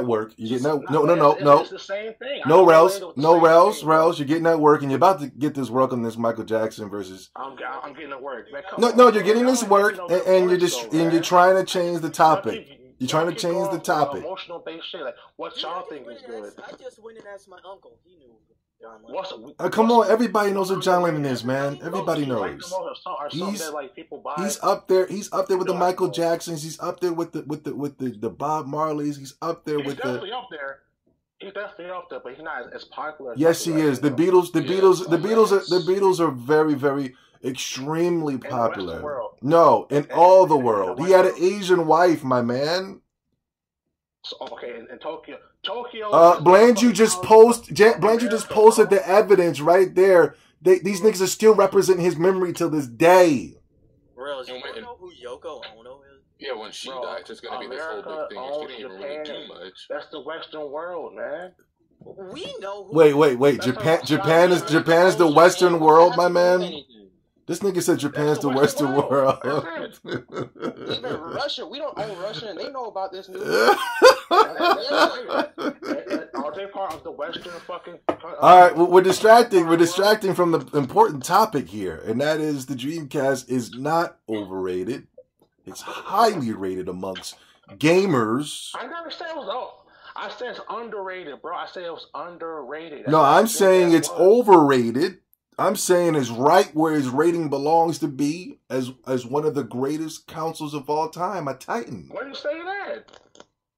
work. You're getting that No. It's the same thing. No, Rails, you're getting that work, and you're about to get this work on this Michael Jackson versus. I'm getting to work. Man, No, you're getting this work, and you're trying to change the topic. You're trying to change the topic. Emotional based shit. Like, what y'all think is good? I just went and asked my uncle. He knew John Lennon. Come on, everybody knows what John Lennon is, man. Everybody knows. He's up there. He's up there with the Michael Jacksons. He's up there with the Bob Marleys. He's up there with the. He's definitely up there, but he's not as popular. Yes, he is. The Beatles are very, very extremely popular. No, in all the world. He had an Asian wife, my man. Okay, in Tokyo. Blandrew just posted the evidence right there. These niggas are still representing his memory till this day. Real, you know who Yoko Ono is? Yeah, when she died, it's gonna be this whole big thing. It's gonna even really do much. That's the Western world, man. We know. Who Wait. Japan is the Western world, my man. This nigga said Japan's the Western world. Even Russia, we don't own Russia, and they know about this news. Are they part of the Western fucking? All right, we're distracting. We're distracting from the important topic here, and that is the Dreamcast is not overrated. It's highly rated amongst gamers. I never said it was. I said it's underrated, bro. I said it was underrated. No, I'm saying it's overrated. I'm saying it's right where his rating belongs to be as one of the greatest consoles of all time, a Titan. Why do you say that?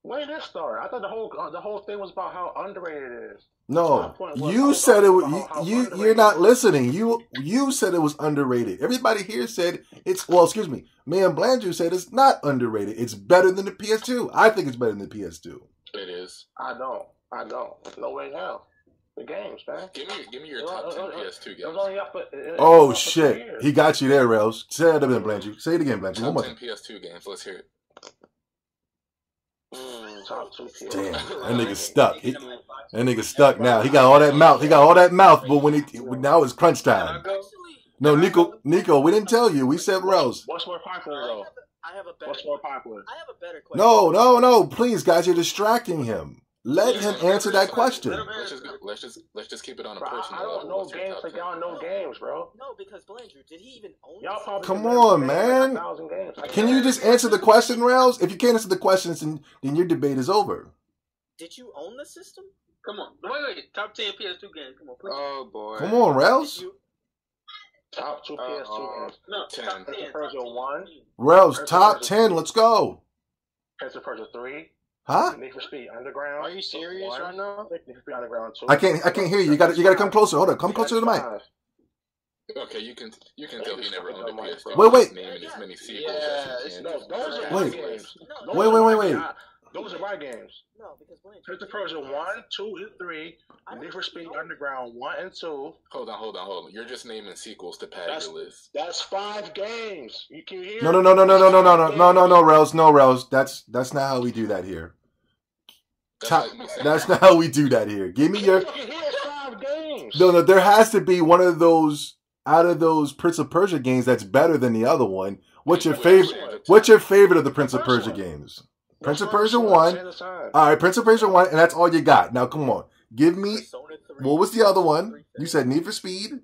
When did this start? I thought the whole thing was about how underrated it is. No, you said it. You're not listening. You said it was underrated. Everybody here said it's. Well, excuse me. Me and Blandrew said it's not underrated. It's better than the PS2. I think it's better than the PS2. It is. I don't. No way now. The games, man. Give me your top 10 PS2 games. Oh shit! He got you there, Rails. Say it again, Blandrew. Say it again, Blandrew. Top 10 PS2 games. Let's hear it. Top 2 PS2. Damn, that nigga's stuck. That nigga's stuck now. He got all that mouth. But now it's crunch time. No, Nico, we didn't tell you. We said Rails. What's more popular though? What's more popular? I have a better question. No, please, guys, you're distracting him. Let him answer that question. Let's just keep it on a bro, personal I don't level. know games like y'all know games, bro. No, because Blandrew, did he even own y'all probably Come on, man. Games. Can you just answer the question, Rails? If you can't answer the questions, then your debate is over. Did you own the system? Come on. Wait. Top 10 PS2 games. Come on, please. Oh, boy. Come on, Rails. Top 2 PS2 games. No, 10. top 10. Persia 1. Rails, top 10. Let's go. Prince of Persia 3. Huh? Need for Speed Underground. Are you serious right now? Need for Speed Underground 2. I can't hear you. You gotta come closer. Hold on. Come closer to the mic. Okay, you can tell he never owned a PS2. Wait. Naming as many sequels as he can. Those are Wait. my games. Wait. Those are my games. No, because Blandrew. Prince of Persia 1, 2, and 3. Need for Speed Underground 1 and 2. Hold on. You're just naming sequels to pad your list. That's 5 games. You can hear? No, Rails. No, Rails. That's not how we do that here. That's not how we do that here. Give me your. No. There has to be one of those out of those Prince of Persia games that's better than the other one. What's your favorite? What's your favorite of the Prince of Persia games? Prince of Persia 1. All right, Prince of Persia 1, and that's all you got. Now, come on. Give me... What was the other one? You said Need for Speed?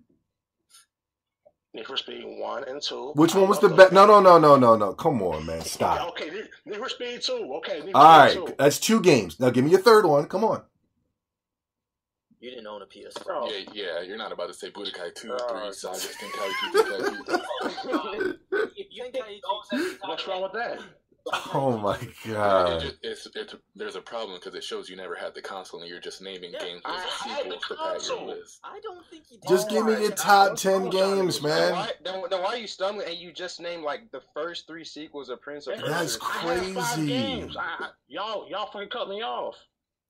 Need for Speed 1 and 2. Which one was the best? No. Come on, man. Stop. Okay, Need for Speed 2. Okay, Need for All right, Speed 2. that's 2 games. Now, give me your third one. Come on. You didn't own a PS4. Yeah, you're not about to say Budokai 2 or 3, Saga, Tenkaichi. What's wrong with that? Oh my god. There's a problem because it shows you never had the console and you're just naming games I with had the sequels to pad your list. I don't think you did. Just give me your top 10 games, man. Then why are you stumbling and you just named like the first 3 sequels of Prince of Persia? That's I had 5 crazy. games. Y'all fucking cut me off.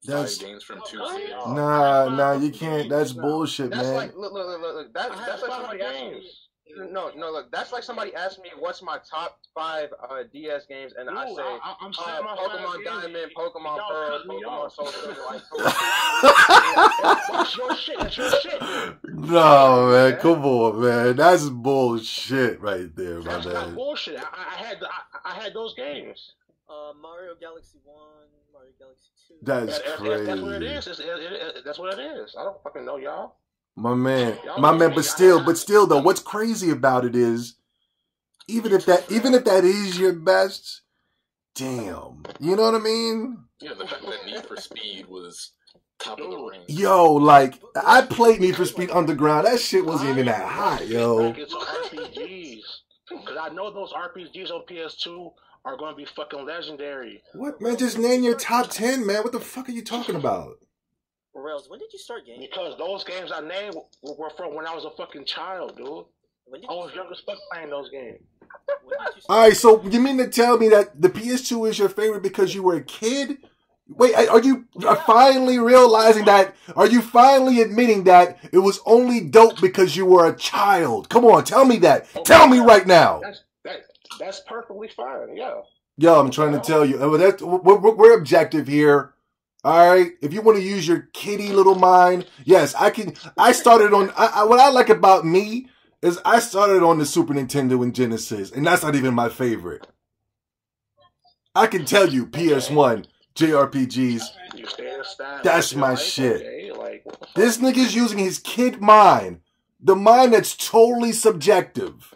5 games from 2 Oh, series. Nah, you can't. That's bullshit, That's man. like look. That's like somebody asking me. No, look. That's like somebody asked me what's my top 5 DS games, and I say I'm saying my 5 Pokemon games. Diamond, Pokemon Y'all Pearl, cut me Pokemon off. Soul Silver. Like, That's your shit. That's your shit. No, man. Come on, man. That's bullshit right there, my That's not man. bullshit. I had those games. Mario Galaxy 1, Mario Galaxy 2. That's That's what it crazy. is. That's what it is. I don't fucking know y'all. My man. But still though, what's crazy about it is even if that is your best, damn. You know what I mean? Yeah, the fact that Need for Speed was top of the range. Yo, like I played Need for Speed Underground. That shit wasn't even that hot, yo. It's RPGs. Because I know those RPGs on PS2 are going to be fucking legendary. What, man? Just name your top 10, man. What the fuck are you talking about? Rails, when did you start gaming? Because those games I named were from when I was a fucking child, dude. I was young as fuck playing those games. All right, so you mean to tell me that the PS2 is your favorite because you were a kid? Wait, are you finally realizing that? Are you finally admitting that it was only dope because you were a child? Come on, tell me that. Okay, tell me right now. That's perfectly fine. Yeah. Yo, I'm trying to tell you. We're objective here. All right. If you want to use your kitty little mind, yes, I can. I started on. What I like about me is I started on the Super Nintendo and Genesis, and that's not even my favorite. I can tell you, PS1 JRPGs. That's my shit. This nigga's using his kid mind, the mind that's totally subjective.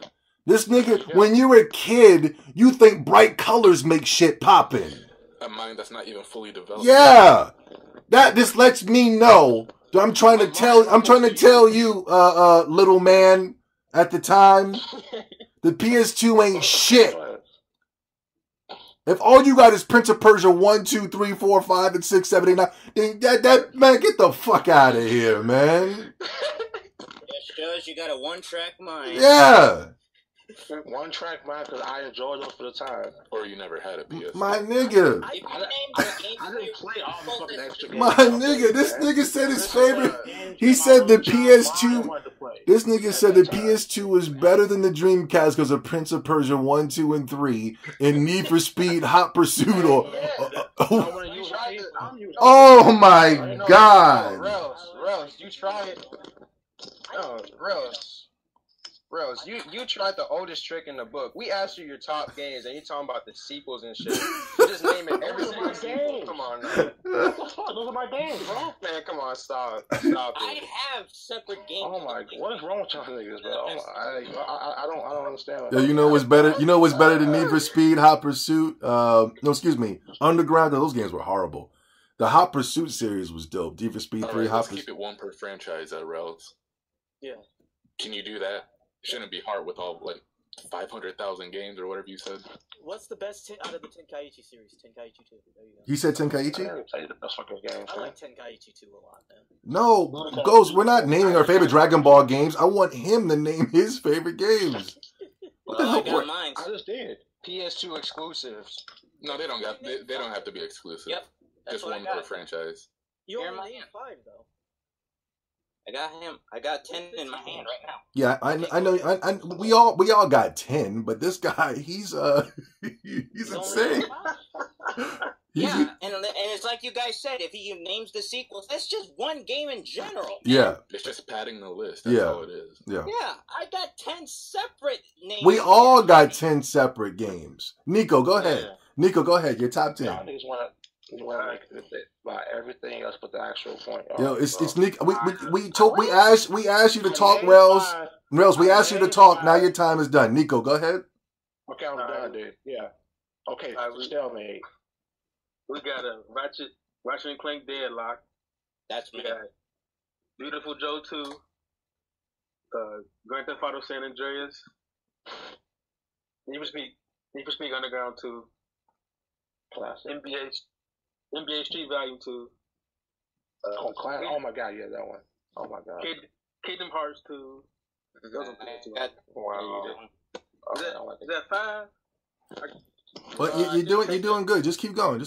This nigga, when you're a kid, you think bright colors make shit poppin'. A mind that's not even fully developed. Yeah, this lets me know that I'm trying to tell you, little man, at the time, the PS2 ain't shit. If all you got is Prince of Persia 1, 2, 3, 4, 5, and 6, 7, 8, 9, then that man, get the fuck out of here, man. It shows you got a one-track mind. Yeah. One track mind because I enjoyed those for the time. Or you never had a PS2. My nigga. I didn't play all the fucking extra games. My nigga, this nigga said his favorite. He said the PS2. This nigga said the PS2 was better than the Dreamcast because of Prince of Persia 1, 2, and 3, and Need for Speed, Hot Pursuit, or. Oh my god. Rels, you tried it. Oh, Rels, you tried the oldest trick in the book. We asked you your top games, and you talking about the sequels and shit. You just naming every single sequel. Come on, man. What the fuck? Those are my games, bro. Man, come on, stop it. I have separate games. Oh my god, what is wrong with y'all niggas, bro? I don't understand. Yeah, you know what's better? You know what's better than Need for Speed, Hot Pursuit? Underground. Those games were horrible. The Hot Pursuit series was dope. Need for Speed 3, Hot Pursuit. Keep it one per franchise at Rels. Yeah. Can you do that? Shouldn't be hard with all 500,000 games or whatever you said. What's the best out of the Tenkaichi series? Tenkaichi 2. There you go. He said Tenkaichi? I like Tenkaichi 2 a lot, man. No, Ghost, we're not naming our favorite Dragon Ball games. I want him to name his favorite games. What the hell? I got mine. I just did. PS2 exclusives. No, they don't have to be exclusive. Yep. Just one per franchise. You Here only in my named 5 though. I got 10 in my hand right now. Yeah, I know. We all got 10, but this guy, he's insane. Yeah, and it's like you guys said, if he names the sequels, that's just one game in general. Yeah. It's just padding the list. That's all it is. Yeah. Yeah, I got 10 separate names. We all got 10 separate games. Nico, go ahead. Yeah. Nico, go ahead. Your top 10. Y'all niggas want to like about everything else but the actual point. Yo, it's Nico. We asked you to talk, Rails. Rails, we asked you to talk. Now your time is done. Nico, go ahead. Okay, I'm done, dude. Yeah. Okay, stalemate. We got a Ratchet and Clank Deadlock. That's me. We got Beautiful Joe 2. Grand Theft Auto San Andreas. Need for Speed Underground 2. Classic. NBA Street Volume 2. Oh my god, yeah, that one. Oh my god. Kingdom Hearts 2. Wow. Is that 5? Well, you're doing good. Just keep going.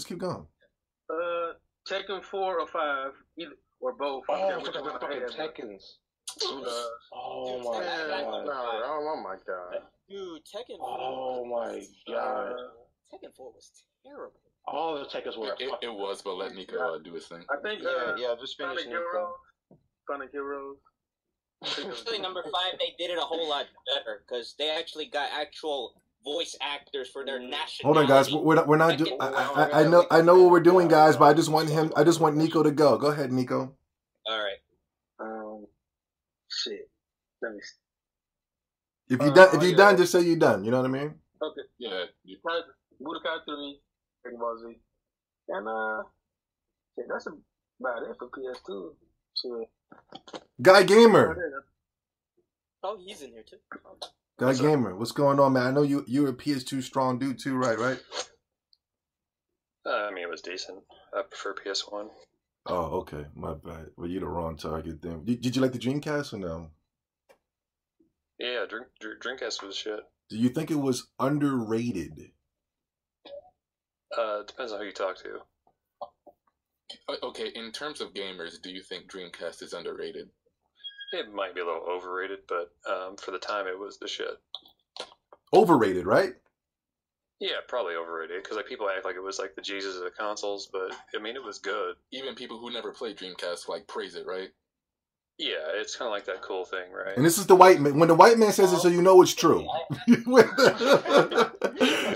Tekken 4 or 5, either or both. Oh, I forgot the fucking Tekkens. Oh my god. Oh my god. Dude, Tekken 4. Oh my god. Tekken 4 was terrible. All the Tekkens were. It was, but let Nico do his thing. I think. Just finish Sonic Heroes. Actually, number 5, they did it a whole lot better because they actually got actual voice actors for their nationality. Hold on, guys. We're not doing. I know what we're doing, guys, but I just want Nico to go. Go ahead, Nico. All right. Shit. Let me. If you're done, just say you're done. You know what I mean? Okay. Yeah. Budokai 3, Dragon Ball Z, and that's about it for PS2. So, Guy Gamer. Oh, he's in here too. Guy Gamer, what's going on, man? I know you're a PS2 strong dude too, right? I mean, it was decent. I prefer PS1. Oh, okay. My bad. Well, you're the wrong target then. Did you like the Dreamcast or no? Yeah, Dreamcast was shit. Do you think it was underrated? Depends on who you talk to. Okay, in terms of gamers, do you think Dreamcast is underrated? It might be a little overrated, but for the time, it was the shit. Overrated, right? Yeah, probably overrated, because like people act like it was like the Jesus of the consoles, but I mean, it was good. Even people who never played Dreamcast like praise it, right? Yeah, it's kind of like that cool thing, right? And this is the white man. When the white man says it, so you know it's true.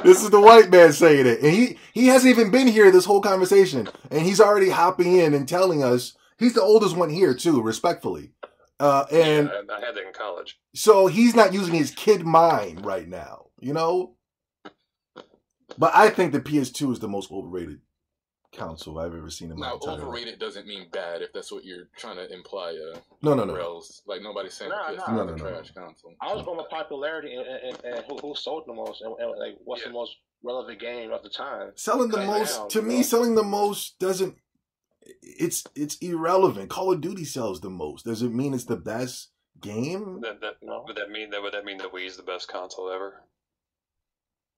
This is the white man saying it. And he hasn't even been here this whole conversation. And he's already hopping in and telling us. He's the oldest one here, too, respectfully. I had that in college. So he's not using his kid mind right now, you know? But I think the PS2 is the most overrated console I've ever seen in my entire life. Now, overrated doesn't mean bad, if that's what you're trying to imply. No. Rails. Like, nobody's saying the PS2 is a trash console. I was going with popularity and who sold the most, and like what's the most relevant game of the time. Selling the most, to me, selling the most doesn't, it's irrelevant. Call of Duty sells the most. Does it mean it's the best game? Would that mean the Wii is the best console ever?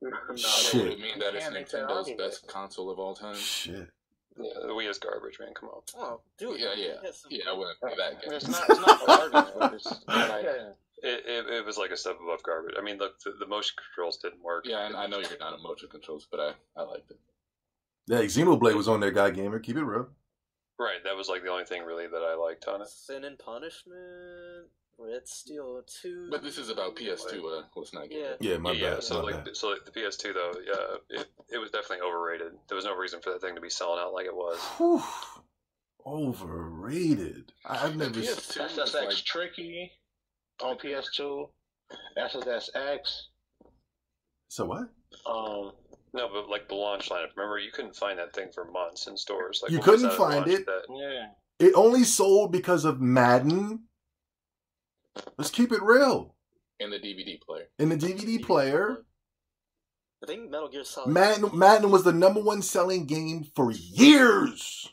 No, would it mean that it's Nintendo's best console of all time? Shit. Yeah, the Wii is garbage, man. Come on. Oh, dude. Yeah, I wouldn't play that game. It's not garbage, but it's like, it was like a step above garbage. I mean, look, the motion controls didn't work. Yeah, and I know you're not a motion controls, but I liked it. Yeah, Xenoblade was on there, Guy Gamer. Keep it real. Right, that was like the only thing really that I liked on it. Sin and Punishment, Red Steel 2. But this is about PS2. Let's not get it. Yeah, my bad. So the PS2 though, it was definitely overrated. There was no reason for that thing to be selling out like it was. Whew. Overrated. I've never. SSX like Tricky on PS2. SSX. So what? No, but like the launch lineup. Remember, you couldn't find that thing for months in stores. Like you couldn't find it. Yeah. It only sold because of Madden. Let's keep it real. And the DVD player. In the DVD player. I think Metal Gear Solid. Madden was the #1 selling game for years.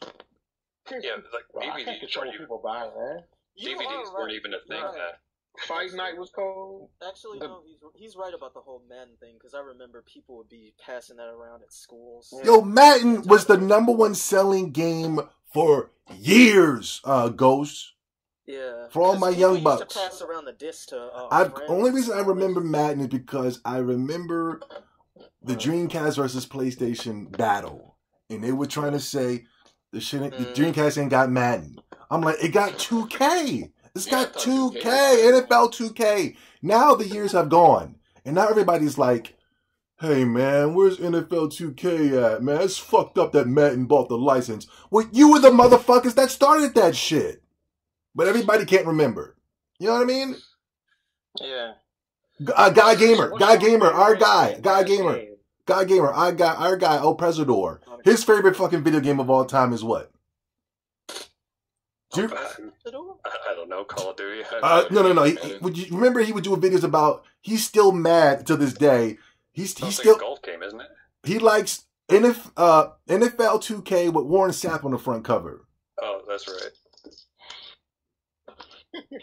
Yeah, like DVDs weren't even a thing then. Fight Night was cold. Actually, no, he's right about the whole Madden thing, because I remember people would be passing that around at schools. Yo, Madden was the #1 selling game for years, Ghost. Yeah. For all my young bucks. Used to pass around the disc to only reason I remember Madden is because I remember the Dreamcast versus PlayStation battle. and they were trying to say the Dreamcast ain't got Madden. I'm like, it got 2K. It's got 2K, NFL 2K. Now the years have gone, and now everybody's like, hey man, where's NFL 2K at, man? It's fucked up that Madden bought the license. Well, you were the motherfuckers that started that shit. But everybody can't remember. You know what I mean? Yeah. Guy Gamer, our guy, El Presidor. His favorite fucking video game of all time is what? I don't know, Call of Duty. No. Would you remember he would do videos about? He's still mad to this day. He's still a golf game, isn't it? He likes NFL 2K with Warren Sapp on the front cover. Oh, that's right.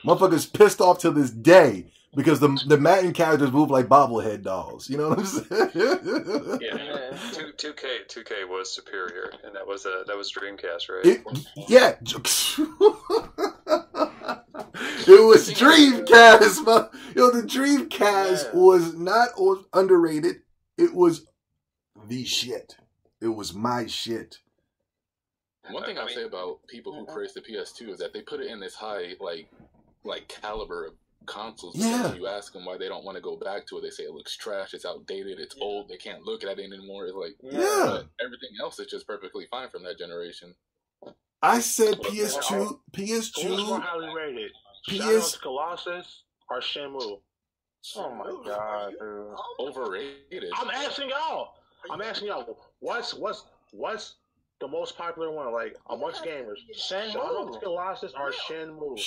Motherfucker's pissed off to this day because the Madden characters move like bobblehead dolls. You know what I'm saying? Yeah. 2K was superior, and that was Dreamcast, right? Yeah. It was Dreamcast, but the Dreamcast was not underrated. It was the shit. It was my shit. One thing I say about people who praise the PS2 is that they put it in this high, like caliber of consoles. Yeah. When you ask them why they don't want to go back to it, they say it looks trash, it's outdated, it's old, they can't look at it anymore. It's like, but everything else is just perfectly fine from that generation. I said PS2. Who's more highly rated? Shadow of the Colossus or Shenmue? Oh my god, dude. Overrated. I'm asking y'all. What's the most popular one, like amongst gamers? Shadow of the Colossus or Shenmue?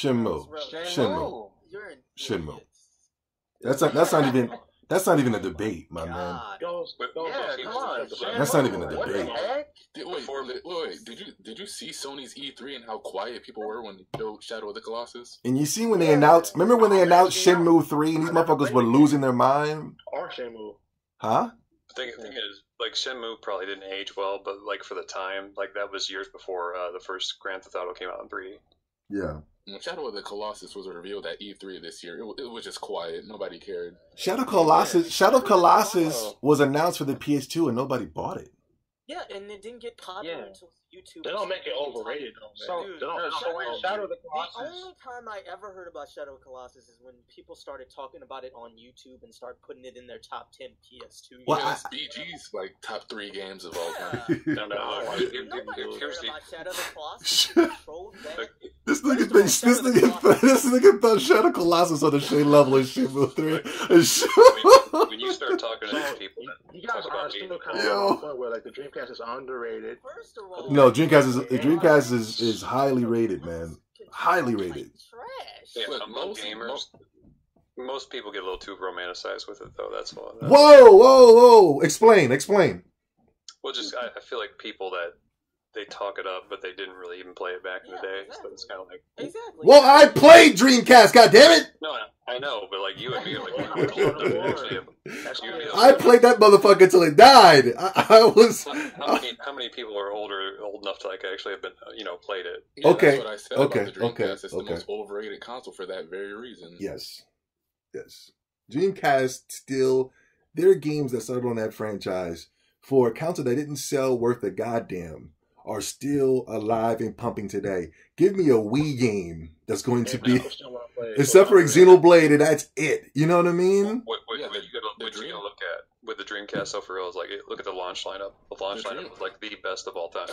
Shenmue. That's not even a debate, my man. Come on. That's not even a debate. Wait. Did you see Sony's E3 and how quiet people were when they showed Shadow of the Colossus? And you see when they announced, remember when they announced Shenmue 3 and these motherfuckers were losing their mind? Or Shenmue. Huh? The thing is, like, Shenmue probably didn't age well, but, like, for the time, like, that was years before the first Grand Theft Auto came out in 3D. Yeah. When Shadow of the Colossus was revealed at E3 this year, it was just quiet. Nobody cared. Shadow Colossus was announced for the PS2 and nobody bought it. Yeah, and it didn't get popular until YouTube. They don't make it overrated though, man. Shadow of the Colossus. The only time I ever heard about Shadow of the Colossus is when people started talking about it on YouTube and started putting it in their top 10 PS2 games. Well, it's BG's like top 3 games of all time. Nobody heard about Shadow of the Colossus. This nigga thought Shadow Colossus on the same level as Shenmue 3. When you start talking to these people, you guys are still kind of at the point where like the Dreamcast is underrated. First of all, no, Dreamcast is highly rated, man. Highly rated. Yeah, among gamers, most people get a little too romanticized with it, though. That's all. Whoa! Explain. Well, just I feel like people that they talk it up, but they didn't really even play it back in the day. Exactly. So it's kind of like Well, I played Dreamcast. God damn it! No, I know, but like you and me, like I played that motherfucker until it died. I was. How many people are old enough to like actually have been played it? Yeah, okay. That's what I said about the Dreamcast. It's the most overrated console for that very reason. Yes. Dreamcast still. There are games that started on that franchise for a console that didn't sell worth a goddamn are still alive and pumping today. Give me a Wii game that's going to be, except for Xenoblade, and that's it. You know what I mean? What you gotta look at with the Dreamcast, so for real, is like look at the launch lineup. The launch lineup was like the best of all time.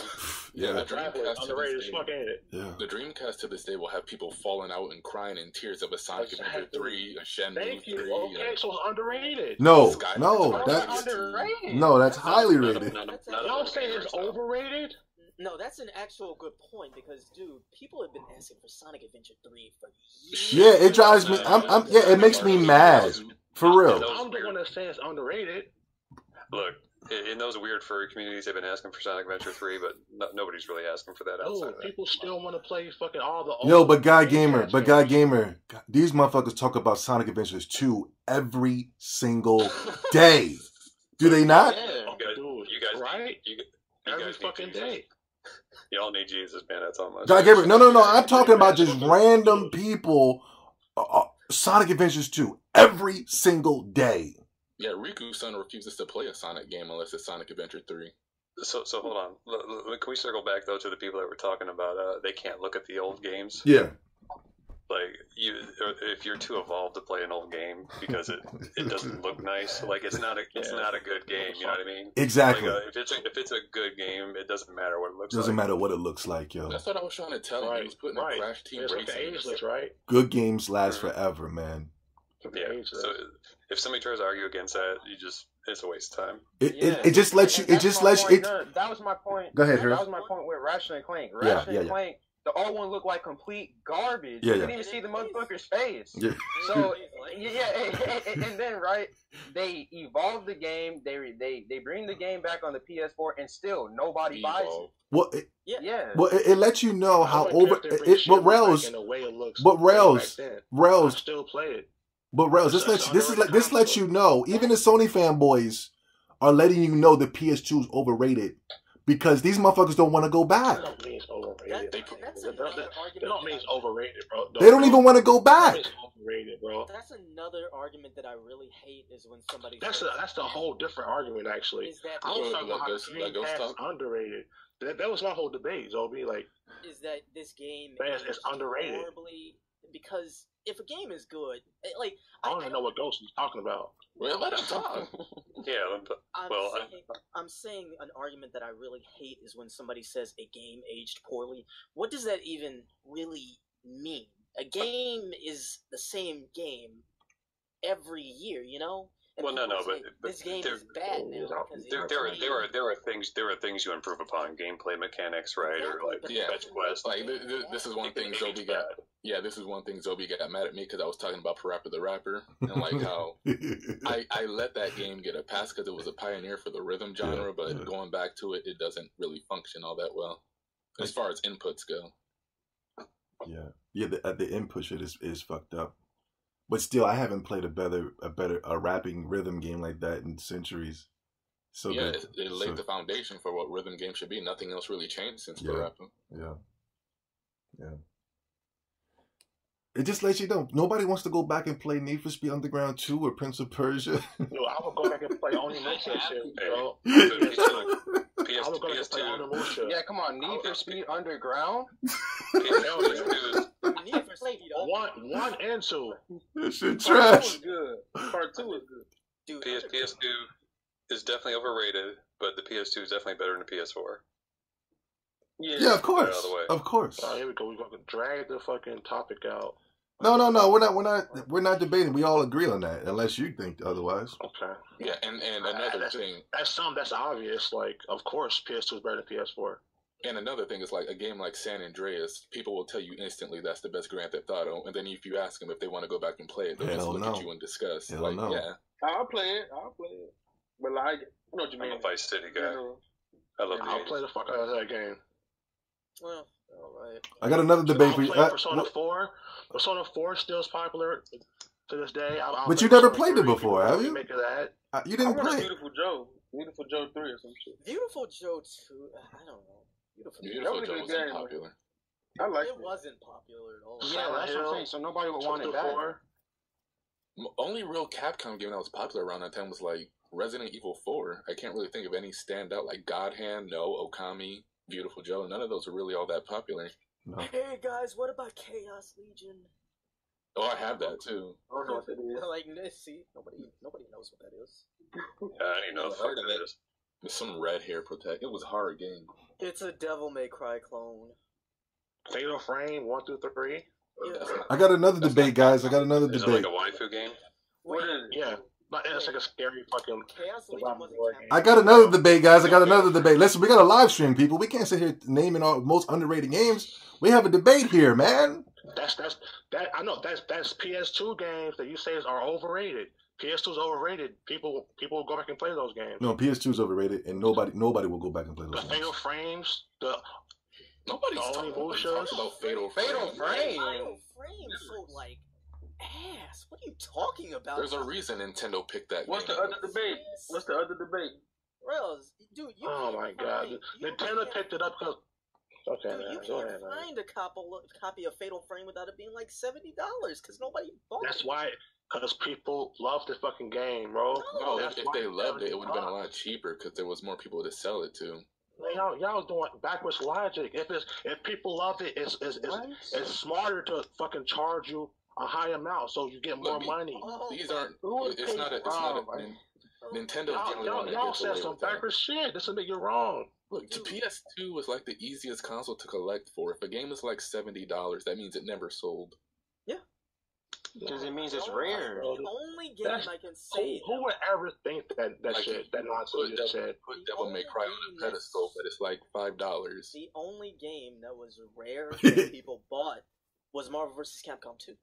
Yeah, the Dreamcast underrated as fuck, ain't it? Yeah. The Dreamcast to this day will have people falling out and crying in tears of a Sonic Adventure 3, a Shenmue 3. Thank you. Okay, so it's underrated. No, that's underrated. No, that's highly rated. Y'all say it's overrated? No, that's an actual good point because, dude, people have been asking for Sonic Adventure 3 for years. Yeah, it drives me. It makes me mad. For real. I'm the one that says underrated. Look, in those weird furry communities, they've been asking for Sonic Adventure 3, but nobody's really asking for that outside of that. People still want to play fucking all the old. Yo, but Guy Gamer, these motherfuckers talk about Sonic Adventures 2 every single day. Do they not? Yeah, you guys, right? Every fucking day. Y'all need Jesus, man. That's all much. Guy Gamer, no. I'm talking about just random people. Sonic Adventures 2 every single day. Yeah, Riku's son refuses to play a Sonic game unless it's Sonic Adventure 3. So hold on. Can we circle back though to the people that were talking about they can't look at the old games? Yeah. Like if you're too evolved to play an old game because it doesn't look nice, like it's not a good game. You know what I mean? Exactly. Like, if it's a good game, it doesn't matter what it looks. Doesn't matter what it looks like, yo. That's what I was trying to tell him. He was putting a Crash Team Racing. Ageless, right? Good games last forever, man. Yeah. So if somebody tries to argue against that, it's a waste of time. It just lets you. It just lets you. That was my point. Go ahead, That was my point with Ratchet and Clank. Ratchet and Clank. The old one looked like complete garbage. You didn't even see the motherfucker's face. Yeah. So and then they evolved the game. They bring the game back on the PS4, and still nobody buys it. Well, Well, it lets you know how over. But Rails. Rails still play it. But Rails, this lets you know. Even the Sony fanboys are letting you know the PS2 is overrated. Because these motherfuckers don't want to go back. That don't mean it's overrated. They don't mean it's overrated, bro. They don't even want to go back. It's overrated, bro. That's another argument that I really hate is when somebody. That's a whole different argument, actually. Is that I was talking about how Dreamcast is underrated. That was my whole debate, Zobi. Like, is that this game is underrated? Horribly, because if a game is good, like I don't even know what Ghost is talking about. Well, let us talk. I'm saying an argument that I really hate is when somebody says a game aged poorly. What does that even really mean? A game is the same game every year, you know? And well, no, but this game is bad now. There are things you improve upon, gameplay mechanics, right? Exactly, or like fetch quests. Like this is one thing Zobi got. Yeah, this is one thing Zobi got mad at me because I was talking about Parappa the Rapper and like how I let that game get a pass because it was a pioneer for the rhythm genre, but going back to it, it doesn't really function all that well as far as inputs go. Yeah. The input shit is fucked up. But still, I haven't played a rapping rhythm game like that in centuries. So yeah, it laid the foundation for what rhythm games should be. Nothing else really changed since Parappa. Yeah. It just lets you know nobody wants to go back and play Need for Speed Underground 2 or Prince of Persia. Yo, I would go back and play Onimusha shit, bro. I would go back and play Onimusha. Yeah, come on, Need for Speed Underground. Need for Speed one and two. This shit trash. Part 2 is good. Dude, PS2 is definitely overrated, but the PS2 is definitely better than the PS4. Yeah, of course. Of course. Here we go. We're gonna drag the fucking topic out. No. We're not debating. We all agree on that, unless you think otherwise. Okay. Yeah, and another thing. That's obvious. Like, of course, PS2 is better than PS4. And another thing is like a game like San Andreas, people will tell you instantly that's the best Grand Theft Auto, and then if you ask them if they want to go back and play it, they'll just look at you and discuss. Hell like, no. Yeah. I'll play it. But like, you know what you mean? I'm a Vice City guy. I love I'll play the fuck out of that game. Well, all right. I got another debate for you. Persona 4. Persona 4 still is popular to this day. But you never played it before, have you? Make of that. You didn't play it. Beautiful Joe 3 or some shit. Beautiful Joe 2. I don't know. Beautiful Joe wasn't popular. I like it. Wasn't popular at all. Yeah, that's what I'm saying. So nobody would want it back. Only real Capcom game that was popular around that time was like Resident Evil 4. I can't really think of any standout like God Hand, no, Okami, Beautiful Joe. None of those are really all that popular. No. Hey guys, what about Chaos Legion? Oh, I have that too. I don't know what that is. Like, see, nobody knows what that is. Yeah, I didn't know the fuck that is. There's some red hair protect. It was a hard game. It's a Devil May Cry clone. Fatal Frame 1 through 3. Yeah. I got another debate, guys. I got another Is debate. it like a waifu game? Wait, Yeah. It's like a scary fucking. Chaos Legion wasn't I got another debate, guys. I got another debate. Listen, we got a live stream, people. We can't sit here naming our most underrated games. We have a debate here, man. I know that's PS2 games that you say are overrated. PS2 is overrated. People will go back and play those games. No, PS2 is overrated, and nobody will go back and play those The games. Fatal Frames, Nobody's talking about Fatal Frame. Fatal Frame sold like ass. What are you talking about? There's a reason Nintendo picked that What's game. the other debate? Rails, dude, you Oh my god. Nintendo picked it up because. Okay, dude, man. you Go can't ahead, man. find a copy of Fatal Frame without it being like $70 because nobody bought That's it. why. Because people love the fucking game, bro. No, if they loved it, it would have been a lot cheaper because there was more people to sell it to. Y'all doing backwards logic. If people love it, it's smarter to fucking charge you a high amount so you get more money. These aren't. It's not a Nintendo. Y'all said some backwards shit. This will make you wrong. Look, the PS2 was like the easiest console to collect for. If a game is like $70, that means it never sold. Yeah. Because it means it's rare. The only game I can say. Who would ever think that shit, that nonsense you just said? Put Devil May Cry on a pedestal, but it's like $5. The only game that was rare that people bought was Marvel vs. Capcom 2.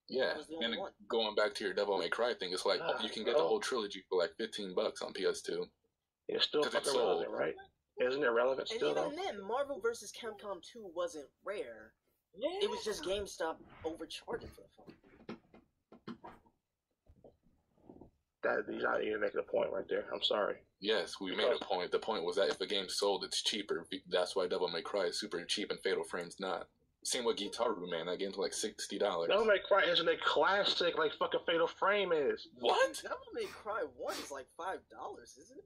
Yeah, and going back to your Devil May Cry thing, it's like you can get the whole trilogy for like $15 on PS2. It's still fucking relevant, right? Isn't it relevant still? And even then, Marvel vs. Capcom 2 wasn't rare. Yeah. It was just GameStop overcharging for the phone. You're not even making a point right there. I'm sorry. Yes, we made a point. The point was that if a game sold, it's cheaper. That's why Devil May Cry is super cheap and Fatal Frame's not. Same with Guitar Room, man. That game's like $60. Devil May Cry isn't a classic like fucking Fatal Frame is. What? Devil May Cry 1 is like $5, isn't it?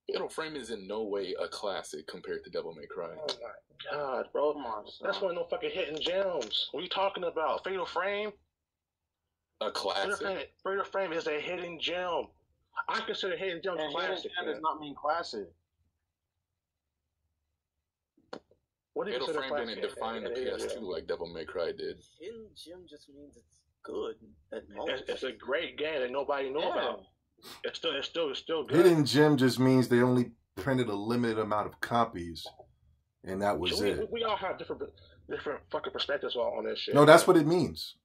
Fatal Frame is in no way a classic compared to Devil May Cry. Oh my god, bro. Come on, that's one of no fucking hidden gems. What are you talking about? Fatal Frame? A classic. Fatal Frame is a hidden gem. I consider hidden gems classic. Hidden gem does not mean classic. What do you Fatal Frame didn't define the PS2 like Devil May Cry did. Hidden gem just means it's good at most. It's a great game that nobody knew about. It's still good. Hidden gem just means they only printed a limited amount of copies, and that was it. We all have different fucking perspectives on this shit. No, that's what it means.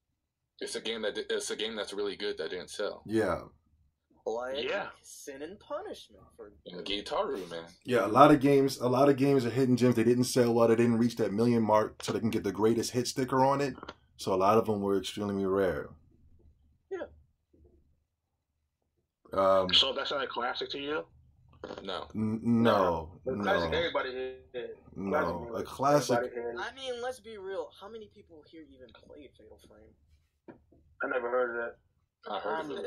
It's a game that's really good that didn't sell. Yeah. Like Sin and Punishment for Guitar Room, man. Yeah, a lot of games are hidden gems. They didn't sell well. They didn't reach that million mark, so they can get the greatest hit sticker on it. So a lot of them were extremely rare. So that's not a classic to you? No. Classic, everybody hit. No, a classic. I mean, let's be real. How many people here even played Fatal Frame? I never heard of that. I heard of it.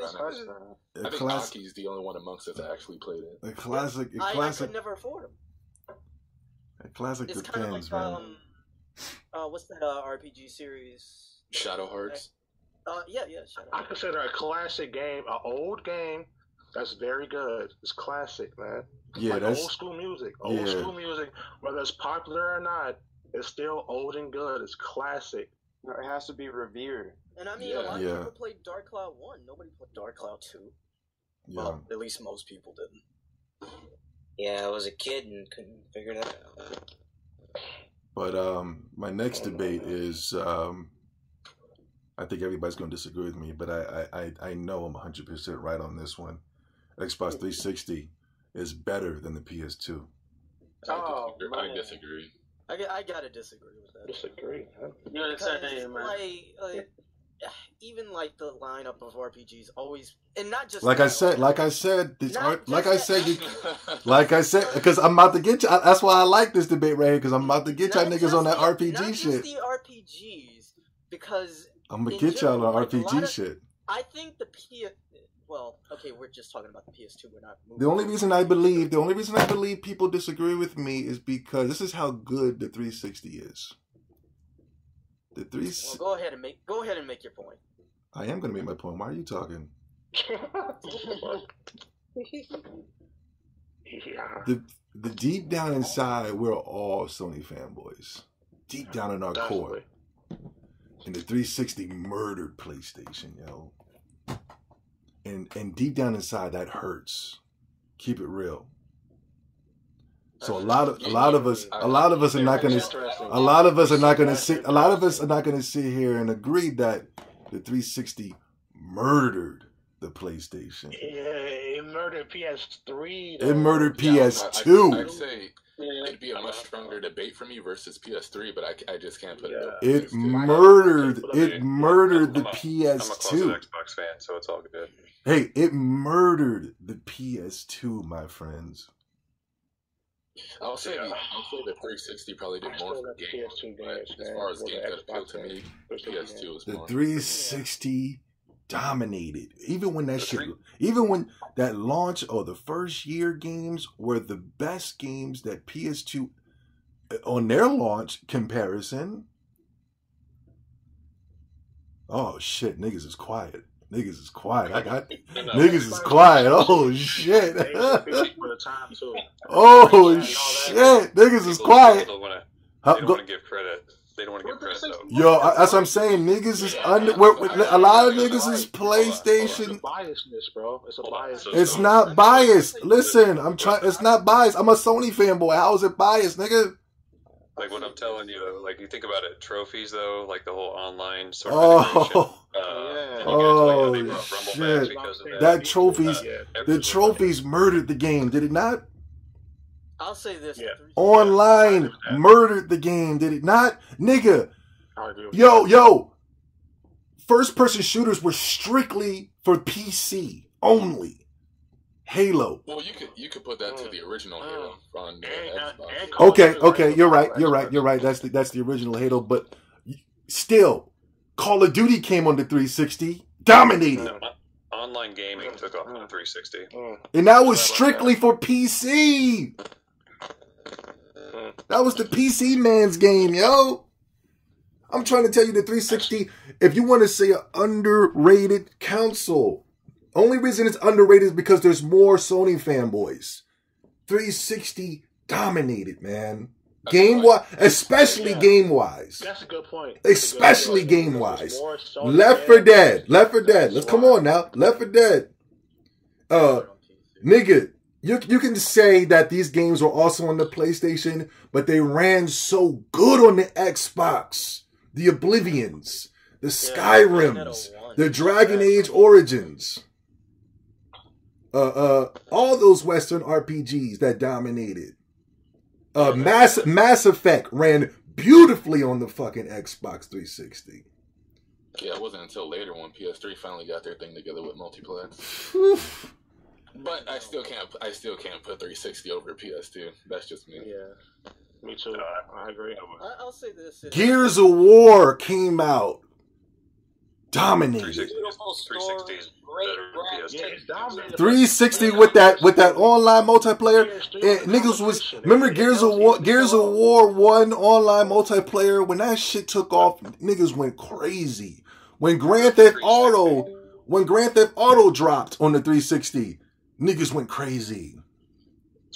I think Aki's the only one amongst us that actually played it. A classic. I could never afford them. A classic it's depends, kind of like, what's that RPG series? Shadow Hearts. Yeah, Shadow Hearts. I consider a classic game, an old game that's very good. It's classic, man. Yeah, like that's old school music. Old school music, whether it's popular or not, it's still old and good. It's classic. It has to be revered. And I mean, a lot of people played Dark Cloud 1. Nobody played Dark Cloud 2. Yeah. Well, at least most people didn't. Yeah, I was a kid and couldn't figure that out. But my next debate is, I think everybody's going to disagree with me, but I know I'm 100% right on this one. Xbox 360 is better than the PS2. I disagree. I gotta disagree with that. Disagree, huh? You're the same, man. Like, even like the lineup of RPGs always, and not just like I said, because I'm about to get you. That's why I like this debate right here, because I'm about to get y'all niggas on that RPG not shit. Just the RPGs, because I'm gonna get y'all on RPG shit. I think the Well, okay, we're just talking about the PS2. We're not. The only reason I believe people disagree with me is because this is how good the 360 is. Well, go ahead and make your point. I am going to make my point. Why are you talking? The deep down inside, we're all Sony fanboys. Deep down in our core. And the 360 murdered PlayStation, yo. And deep down inside, that hurts. Keep it real. So a lot of us are not going to sit here and agree that the 360 murdered the PlayStation. Yeah, it murdered PS3. It murdered PS2. I'd say it'd be a much stronger debate for me versus PS3, but I just can't put it up. It murdered the PS2. I'm a closet Xbox fan, so it's all good. Hey, it murdered the PS2, my friends. I'll say the 360 probably did more for games, but as far as games that appeal to me, PS2 is more. The 360 dominated. Even when that launch or the first year games were the best games that PS2 on their launch comparison. Oh shit, niggas is quiet. Niggas is quiet. Niggas is quiet. Oh shit. Oh shit. Niggas is quiet. They don't want to give credit. They don't want to give credit though. Yo, that's what I'm saying. Niggas is a lot of niggas is PlayStation. It's a biasness, bro. It's a bias. It's not biased. Listen, it's not biased. I'm a Sony fanboy. How is it biased, nigga? Like what I'm telling you, like you think about it, trophies though, like the whole online sort of shit. That trophies, the trophies murdered the game, did it not? I'll say this. Yeah. Online murdered the game, did it not? Nigga, yo, first person shooters were strictly for PC only. Halo. Well, you could put that to the original Halo on Xbox. Okay, you're right. That's the original Halo, but still, Call of Duty came on the 360, dominated. Online gaming took off on the 360, and that was strictly for PC. That was the PC man's game, yo. I'm trying to tell you, the 360. If you want to say an underrated console. Only reason it's underrated is because there's more Sony fanboys. 360 dominated, man. Game-wise, especially game-wise. That's a good point. Especially game-wise. Left 4 Dead. Let's come on now. Left 4 Dead. Nigga, you can say that these games were also on the PlayStation, but they ran so good on the Xbox. The Oblivions, the Skyrims, the Dragon Age Origins. All those Western RPGs that dominated. Mass Effect ran beautifully on the fucking Xbox 360. Yeah, it wasn't until later when PS3 finally got their thing together with multiplayer. But I still can't put 360 over PS2. That's just me. Yeah, me too. I agree. I'll say this: Gears of War came out. Dominated. 360 is better than PS2. 360 with that online multiplayer. And niggas was remember Gears of War 1 online multiplayer. When that shit took off, niggas went crazy. When Grand Theft Auto dropped on the 360, niggas went crazy.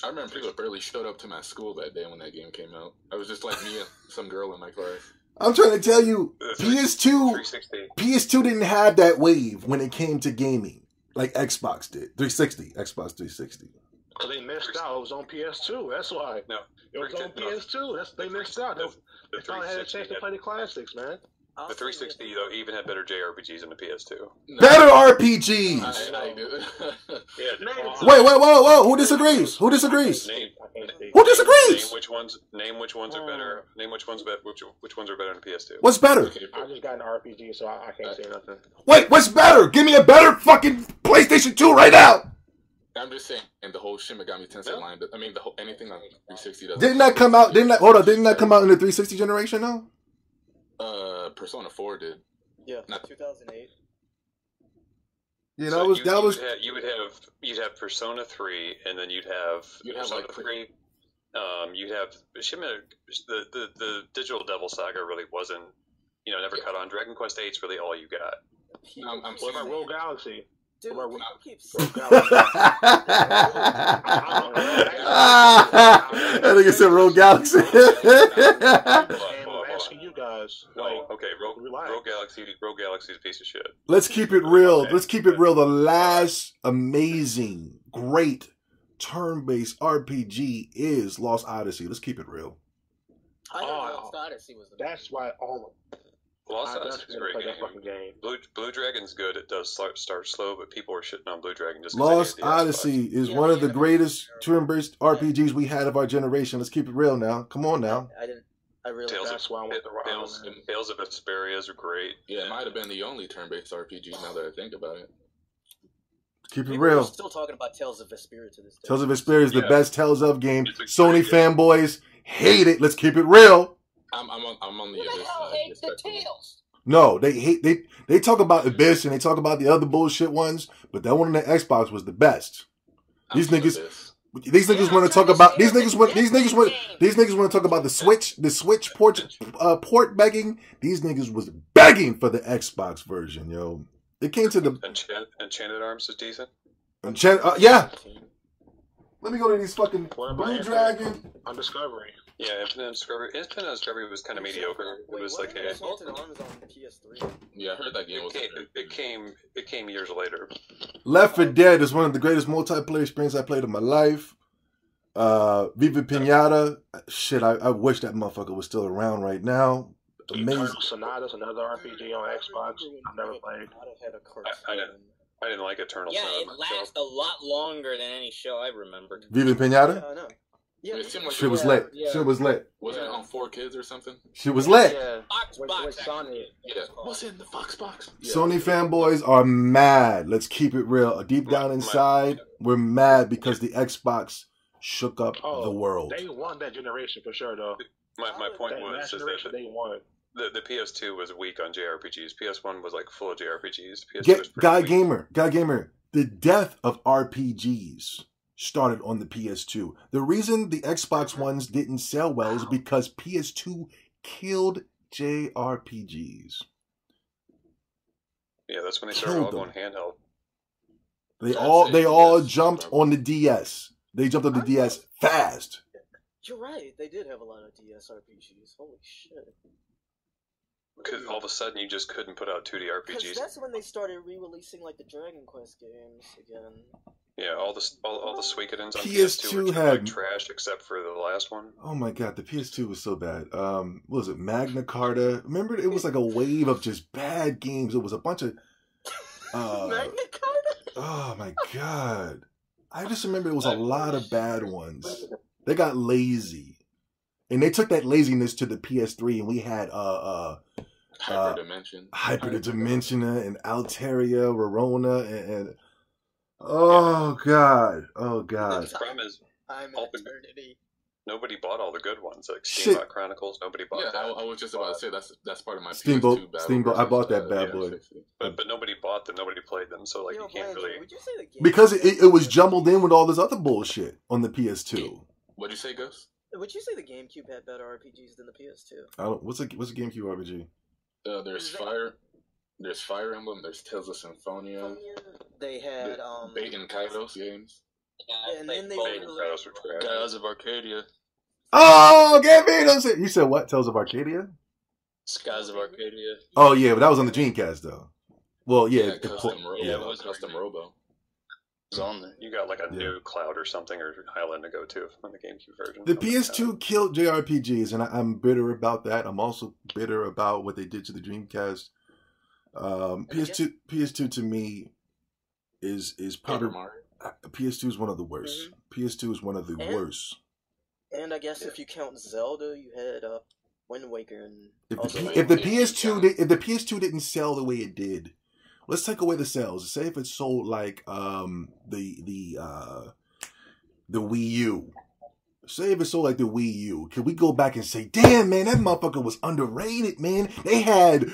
I remember people barely showed up to my school that day when that game came out. I was just like me and some girl in my class. I'm trying to tell you, PS2 didn't have that wave when it came to gaming like Xbox did. Xbox 360. Because they missed out. It was on PS2. That's why. No, it was on PS2. They missed out. They finally had a chance to play the classics, man. The 360 though even had better JRPGs than the PS2. No. Better RPGs. Wait, whoa! Who disagrees? Who disagrees? Name which ones are better. Name which ones are better than PS2. What's better? I just got an RPG, so I can't say nothing. Wait, what's better? Give me a better fucking PlayStation 2 right now. I'm just saying, and the whole Shin Megami Tensei line. I mean, anything on 360 doesn't. Didn't that come out? Didn't that come out in the 360 generation though? Persona 4 did. Yeah, 2008. Yeah, so you'd have Persona 3, and then you'd have Persona 3. You'd have the Digital Devil Saga really wasn't, never cut on. Dragon Quest 8's really all you got. What about Rogue Galaxy? Dude, I think it said Rogue Galaxy. I'm asking you guys. Rogue Galaxy's a piece of shit. Let's keep it real. The last amazing, great turn-based RPG is Lost Odyssey. Let's keep it real. I know Lost Odyssey was the best. That's why all of Lost Odyssey is a great game. Blue Dragon's good. It does start slow, but people were shitting on Blue Dragon just Lost Odyssey is one of the greatest turn-based RPGs we had of our generation. Let's keep it real now. Come on now. Tales of Vesperia are great. Yeah, it might have been the only turn-based RPG now that I think about it. Keep it real. We're still talking about Tales of Vesperia to this day. Tales of Vesperia is the best Tales of game. Sony fanboys hate it. Let's keep it real. I'm on the Who the hell hates the Tales? No, they talk about Abyss and they talk about the other bullshit ones, but that one on the Xbox was the best. These niggas want to talk about these niggas want to talk about the Switch port begging. These niggas was begging for the Xbox version, yo. It came to the Enchanted Arms is decent. Yeah. Let me go to these fucking Blue Dragon on Discovery. Yeah, Infinite Discovery was kind of mediocre. It was like a Enchanted Arms on PS3. Yeah, I heard that game was. It came years later. Left 4 Dead is one of the greatest multiplayer experiences I played in my life. Viva Pinata, shit, I wish that motherfucker was still around right now. Amazing. Eternal Sonata's another RPG on Xbox. I've never played. I didn't like Eternal Yeah, Sonata. it lasts a lot longer than any show I remembered. Viva Pinata? I know. Yeah, Shit was lit. Shit was lit. Wasn't it on 4Kids or something? Shit was lit. Yeah. Foxbox. Sony. Yeah. What's in the Foxbox? Yeah. Sony fanboys are mad. Let's keep it real. Deep down inside, we're mad because the Xbox shook up the world. They won that generation for sure, though. My point was that they won. The PS2 was weak on JRPGs. PS1 was like full of JRPGs. PS2 was Guy Gamer. The death of RPGs started on the PS2. The reason the Xbox ones didn't sell well is because PS2 killed JRPGs. Yeah, that's when they started all going handheld. They all jumped on the DS. They jumped on the DS fast. You're right. They did have a lot of DS RPGs. Holy shit. Because all of a sudden you just couldn't put out 2D RPGs. Because that's when they started re-releasing like the Dragon Quest games again. Yeah, all the Suikoden's on PS2 were had like trash except for the last one. Oh my god, the PS2 was so bad. What was it, Magna Carta? Remember, it was like a wave of just bad games. It was a bunch of Magna Carta. Oh my god, I just remember it was a lot of bad ones. They got lazy, and they took that laziness to the PS3, and we had Hyperdimension and Alteria, Verona, and oh god. The problem is, nobody bought all the good ones, like Steamboat Chronicles. Nobody bought that. I was just about to say that's part of my Steamboat. PS2 I bought that bad boy, but nobody bought them. Nobody played them, so like you can't really. Would you say the game because it was jumbled in with all this other bullshit on the PS2. What'd you say, Gus? Would you say the GameCube had better RPGs than the PS2? What's a GameCube RPG? There's Fire Emblem. There's Tales of Symphonia. They had Bait and Kaidos games. Yeah, and then they Skies of Arcadia. Oh, get me those. You said what? Tales of Arcadia? Skies of Arcadia. Oh yeah, but that was on the Dreamcast though. Well, yeah, it was custom Robo. It was on there. You got like a new Cloud or something or Highland to go to on the GameCube version. The PS2 killed JRPGs, and I'm bitter about that. I'm also bitter about what they did to the Dreamcast. PS2 to me is probably PS2 is one of the worst. Mm-hmm. PS2 is one of the worst. And I guess if you count Zelda, you had Wind Waker and if the PS2 didn't sell the way it did, let's take away the sales. Say if it sold like the Wii U. Say if it sold like the Wii U, can we go back and say, damn man, that motherfucker was underrated, man. They had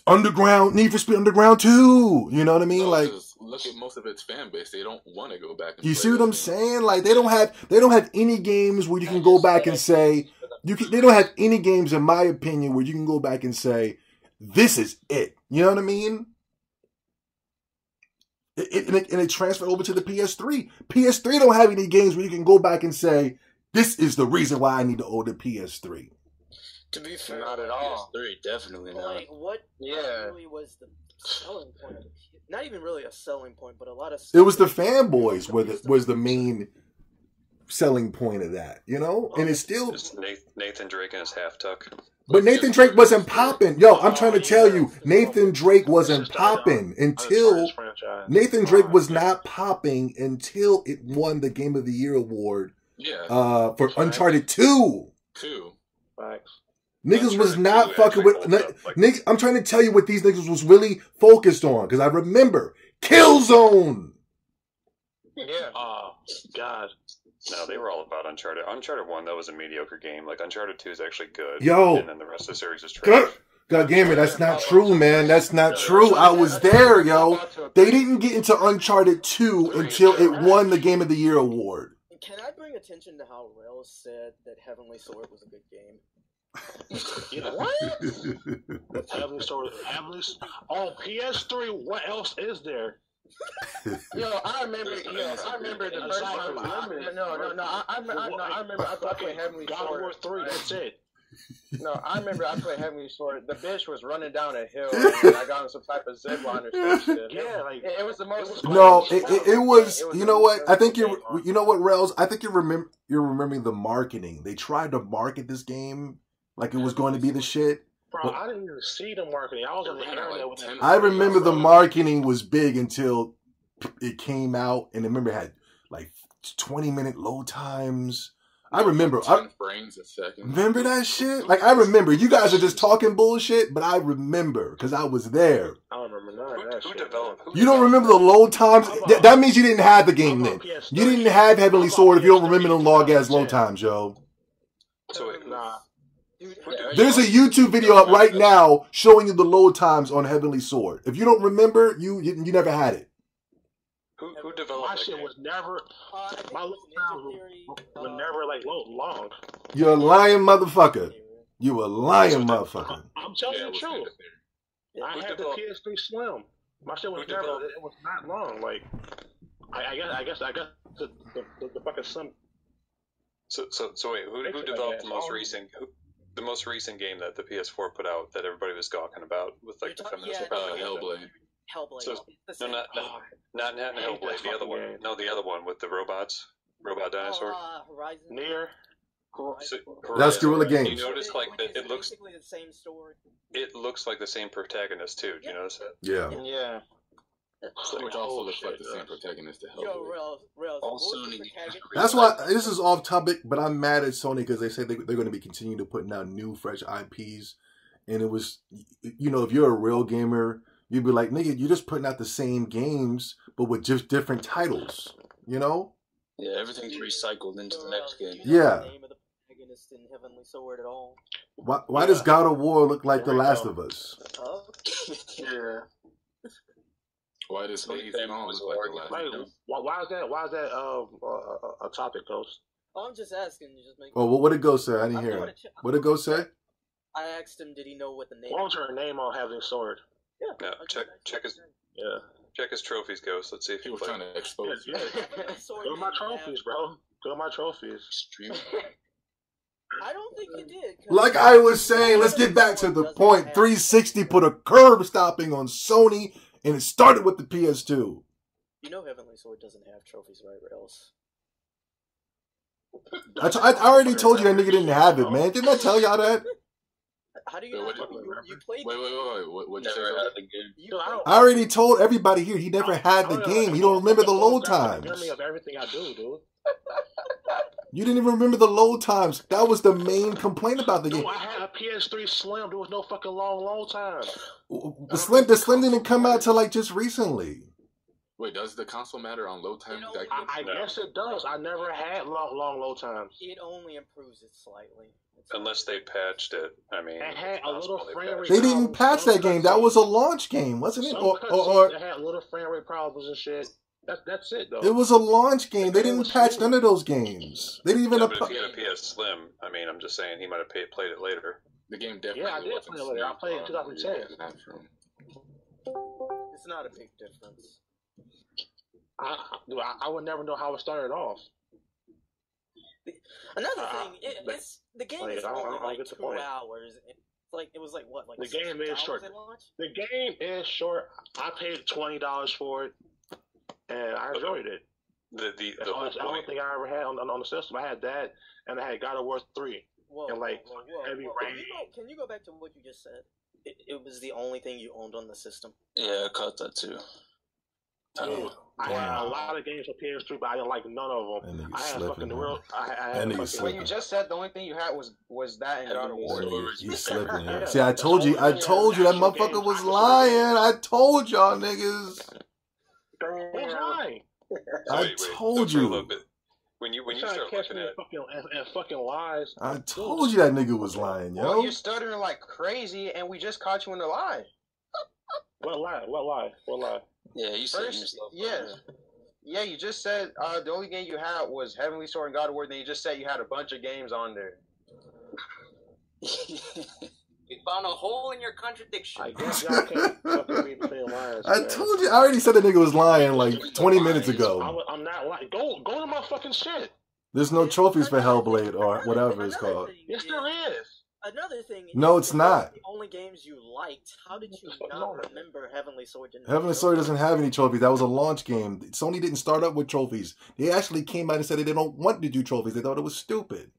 Need for Speed Underground 2. You know what I mean? Like, look at most of its fan base. They don't want to go back. And you see what I'm saying? Like, they don't have any games where you can go back and say they don't have any games, in my opinion, where you can go back and say this is it. You know what I mean? And it transferred over to the PS3. PS3 don't have any games where you can go back and say this is the reason why I need to own the PS3. To be fair, not at all. PS3 definitely not. Like, what really was the selling point of it? Not even really a selling point, but a lot of. It was the fanboys was the main selling point of that, you know, and it's still Nathan Drake and his half tuck. But Nathan Drake wasn't popping. Yo, I'm trying to tell you, Nathan Drake wasn't popping until Nathan Drake was not popping until it won the Game of the Year award. Yeah. For Uncharted 2. Facts. Niggas was not fucking with niggas. I'm trying to tell you what these niggas was really focused on, because I remember Killzone. Yeah. Oh God. No, they were all about Uncharted. Uncharted 1, that was a mediocre game. Like, Uncharted 2 is actually good. Yo. And then the rest of the series is trash. God damn it, that's not true, man. That's not true. I was there, yo. They didn't get into Uncharted 2 until it won the Game of the Year award. Can I bring attention to how Rails said that Heavenly Sword was a good game? What? Heavenly Sword, on PS3. What else is there? I remember the first time. I remember I played Heavenly Sword. God of War 3. That's it. No, I remember I played Heavenly Sword. The bitch was running down a hill, and I got on some type of zip line or some shit. Yeah, like it was the most. No, it was. You know what? I think you're. You know what, Rails? I think you're remembering the marketing. They tried to market this game like it was going to be the shit. Bro, I didn't even see the marketing. I was on the internet with them. I remember the marketing was big until it came out, and I remember it had like 20-minute load times. I remember. 10 frames a second. Remember that shit? Like, I remember. You guys are just talking bullshit, but I remember because I was there. I don't remember none of that shit. You don't remember the load times? That means you didn't have the game then. You didn't have Heavenly Sword if you don't remember the long-ass load times, yo. So, Nah. There's a YouTube video up right now showing you the load times on Heavenly Sword. If you don't remember, you never had it. Who developed my that shit game? was never. My load times were never like long. You're a lying motherfucker. You a lying motherfucker. I'm telling you the truth. I had the PS3 Slim. My shit was never. It was not long. Like, I guess the fucking Slim. So wait, who developed the most recent game that the PS4 put out that everybody was gawking about with like the feminist Hellblade. So, no, not Hellblade. The other one. No, the other one with the robot dinosaur. Horizon. Near. That's Guerrilla Games. You notice like that it looks basically the same story. It looks like the same protagonist too. Do you notice that? Yeah. Yeah. Which also looks like the same protagonist to Hellblade. Also, That's why this is off topic, but I'm mad at Sony because they say they're going to be continuing to putting out new, fresh IPs, and it was, if you're a real gamer, you'd be like, nigga, you're just putting out the same games, but with just different titles, Yeah, everything's recycled into the next game. Yeah. The name of the protagonist in Heavenly Sword at all. Why does God of War look like The Last of Us? Yeah. Why does Haze Dawn look like The Last of Us? Why is that a topic, Ghost? Oh, I'm just asking. Oh, what did Ghost say? I didn't hear him. What did Ghost say? I asked him, did he know what the name? What was her name on Heavenly Sword? Yeah. Check his trophies, Ghost. Let's see if he was trying to expose you. Go to my trophies, bro. Go to my trophies. I don't think you did. Like I was saying, let's get back to the point. 360 put a curb stopping on Sony, and it started with the PS2. Heavenly Sword doesn't have trophies, right, or else? I already told you that nigga didn't have it, man. Didn't I tell y'all that? How do you know? You played. Wait. What you say? I already told everybody here he never had the game. He don't remember the load times. Of everything I do, dude. You didn't even remember the load times. That was the main complaint about the game. I had a PS3 Slim. There was no fucking long time. The Slim didn't come out till like just recently. Wait, does the console matter on load times? I guess it does. I never had long load times. It only improves it slightly. Unless they patched it. I mean, it had a little frame rate. They didn't patch that game. That was a launch game, wasn't it? Or it had little frame rate problems and shit. That's it, though. It was a launch game. They didn't patch none of those games. They didn't even. But if he had a PS Slim, I mean, I'm just saying he might have played it later. The game definitely. Yeah, I did play it later. I played it in 2010. It's not a big difference. I would never know how it started off. Another thing, the game is only like 2 hours. It was like what? Like the game is short. The game is short. I paid $20 for it, and I enjoyed it. The only thing I ever had on the system, I had that, and I had God of War 3. Heavy Rain. Can you go back to what you just said? It was the only thing you owned on the system. Yeah, I caught that too. I had a lot of games for PS3, but I didn't like none of them. I had fucking the real. When you just said the only thing you had was that and God of War. You slipping here. See, I told you that motherfucker was lying. I told y'all niggas. Who's lying? I told you. when you start looking at fucking lies. I told you that nigga was lying, yo. Well, you're stuttering like crazy, and we just caught you in the lie. What lie? Yeah, you said yourself. Yeah, you just said the only game you had was Heavenly Sword and God of War. Then you just said you had a bunch of games on there. We found a hole in your contradiction. I guess y'all can't fucking read between lines. I told you. I already said the nigga was lying like 20 minutes ago. I'm not lying. Go to my fucking shit. There's no trophies for Hellblade or whatever it's called. Yes, there is. Another thing. No, it's not. The only games you liked. How did you not remember Heavenly Sword? Heavenly Sword doesn't have any trophies. That was a launch game. Sony didn't start up with trophies. They actually came out and said that they don't want to do trophies. They thought it was stupid.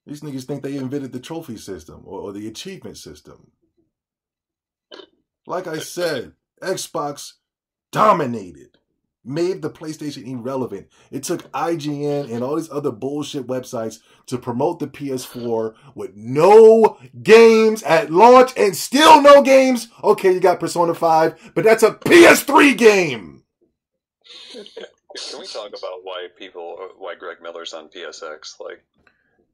These niggas think they invented the trophy system or the achievement system. Like I said, Xbox dominated. Made the PlayStation irrelevant. It took IGN and all these other bullshit websites to promote the PS4 with no games at launch and still no games. Okay, you got Persona 5, but that's a PS3 game. Can we talk about why Greg Miller's on PSX? Like,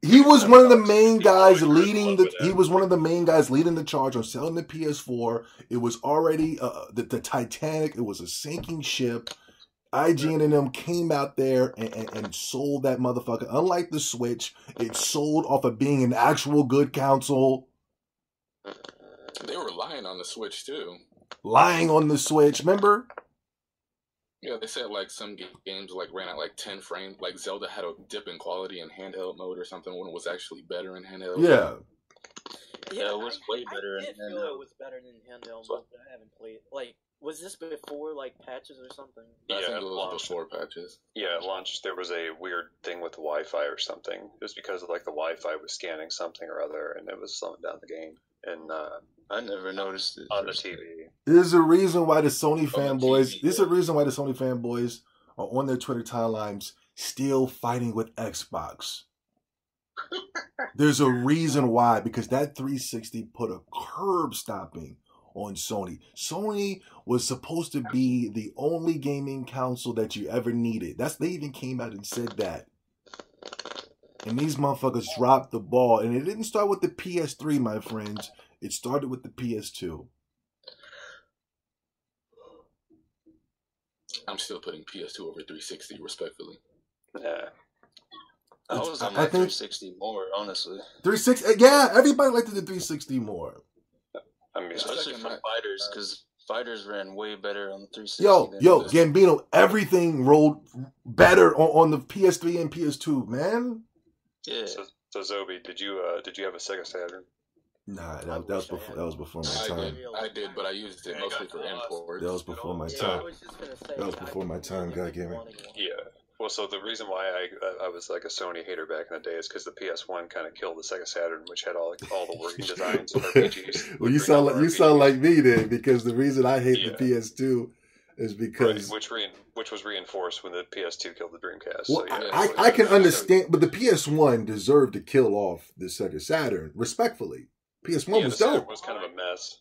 he was one of the main guys leading the charge on selling the PS4. It was already the Titanic. It was a sinking ship. IGN and them came out there and sold that motherfucker. Unlike the Switch, it sold off of being an actual good console. They were lying on the Switch too. Lying on the Switch, remember? Yeah, they said like some games like ran at like 10 frames. Like Zelda had a dip in quality in handheld mode or something when it was actually better in handheld. Yeah. Yeah, it was way better in handheld. It was better in handheld mode, but I haven't played. Like, was this before like patches or something? I think it was before patches. Yeah, at launch there was a weird thing with the Wi-Fi or something. It was because of like the Wi-Fi was scanning something or other, and it was slowing down the game. And I never noticed it on the TV. There's a reason why the Sony fanboys. There's a reason why the Sony fanboys are on their Twitter timelines still fighting with Xbox. There's a reason why, because that 360 put a curb stopping on Sony. Sony was supposed to be the only gaming console that you ever needed. They even came out and said that. And these motherfuckers dropped the ball. And it didn't start with the PS3, my friends. It started with the PS2. I'm still putting PS2 over 360, respectfully. Yeah. I was on my 360 more, honestly. 360, yeah, everybody liked the 360 more. I mean, especially for fighters, because fighters ran way better on the 360. Yo, Gambino, everything rolled better on the PS3 and PS2, man. Yeah. So Zobi, did you have a Sega Saturn? Nah, that was before my time. I did, but I used it mostly for import. That was before my time. That was before my time, goddammit. Yeah. Well, so the reason why I was like a Sony hater back in the day is because the PS1 kind of killed the Sega Saturn, which had all the working designs of RPGs. Well, you sound like me then, because the reason I hate the PS2 is because which was reinforced when the PS2 killed the Dreamcast. Well, so, yeah, I can understand, but the PS1 deserved to kill off the Sega Saturn, respectfully. PS1 was dope. Saturn was kind of a mess.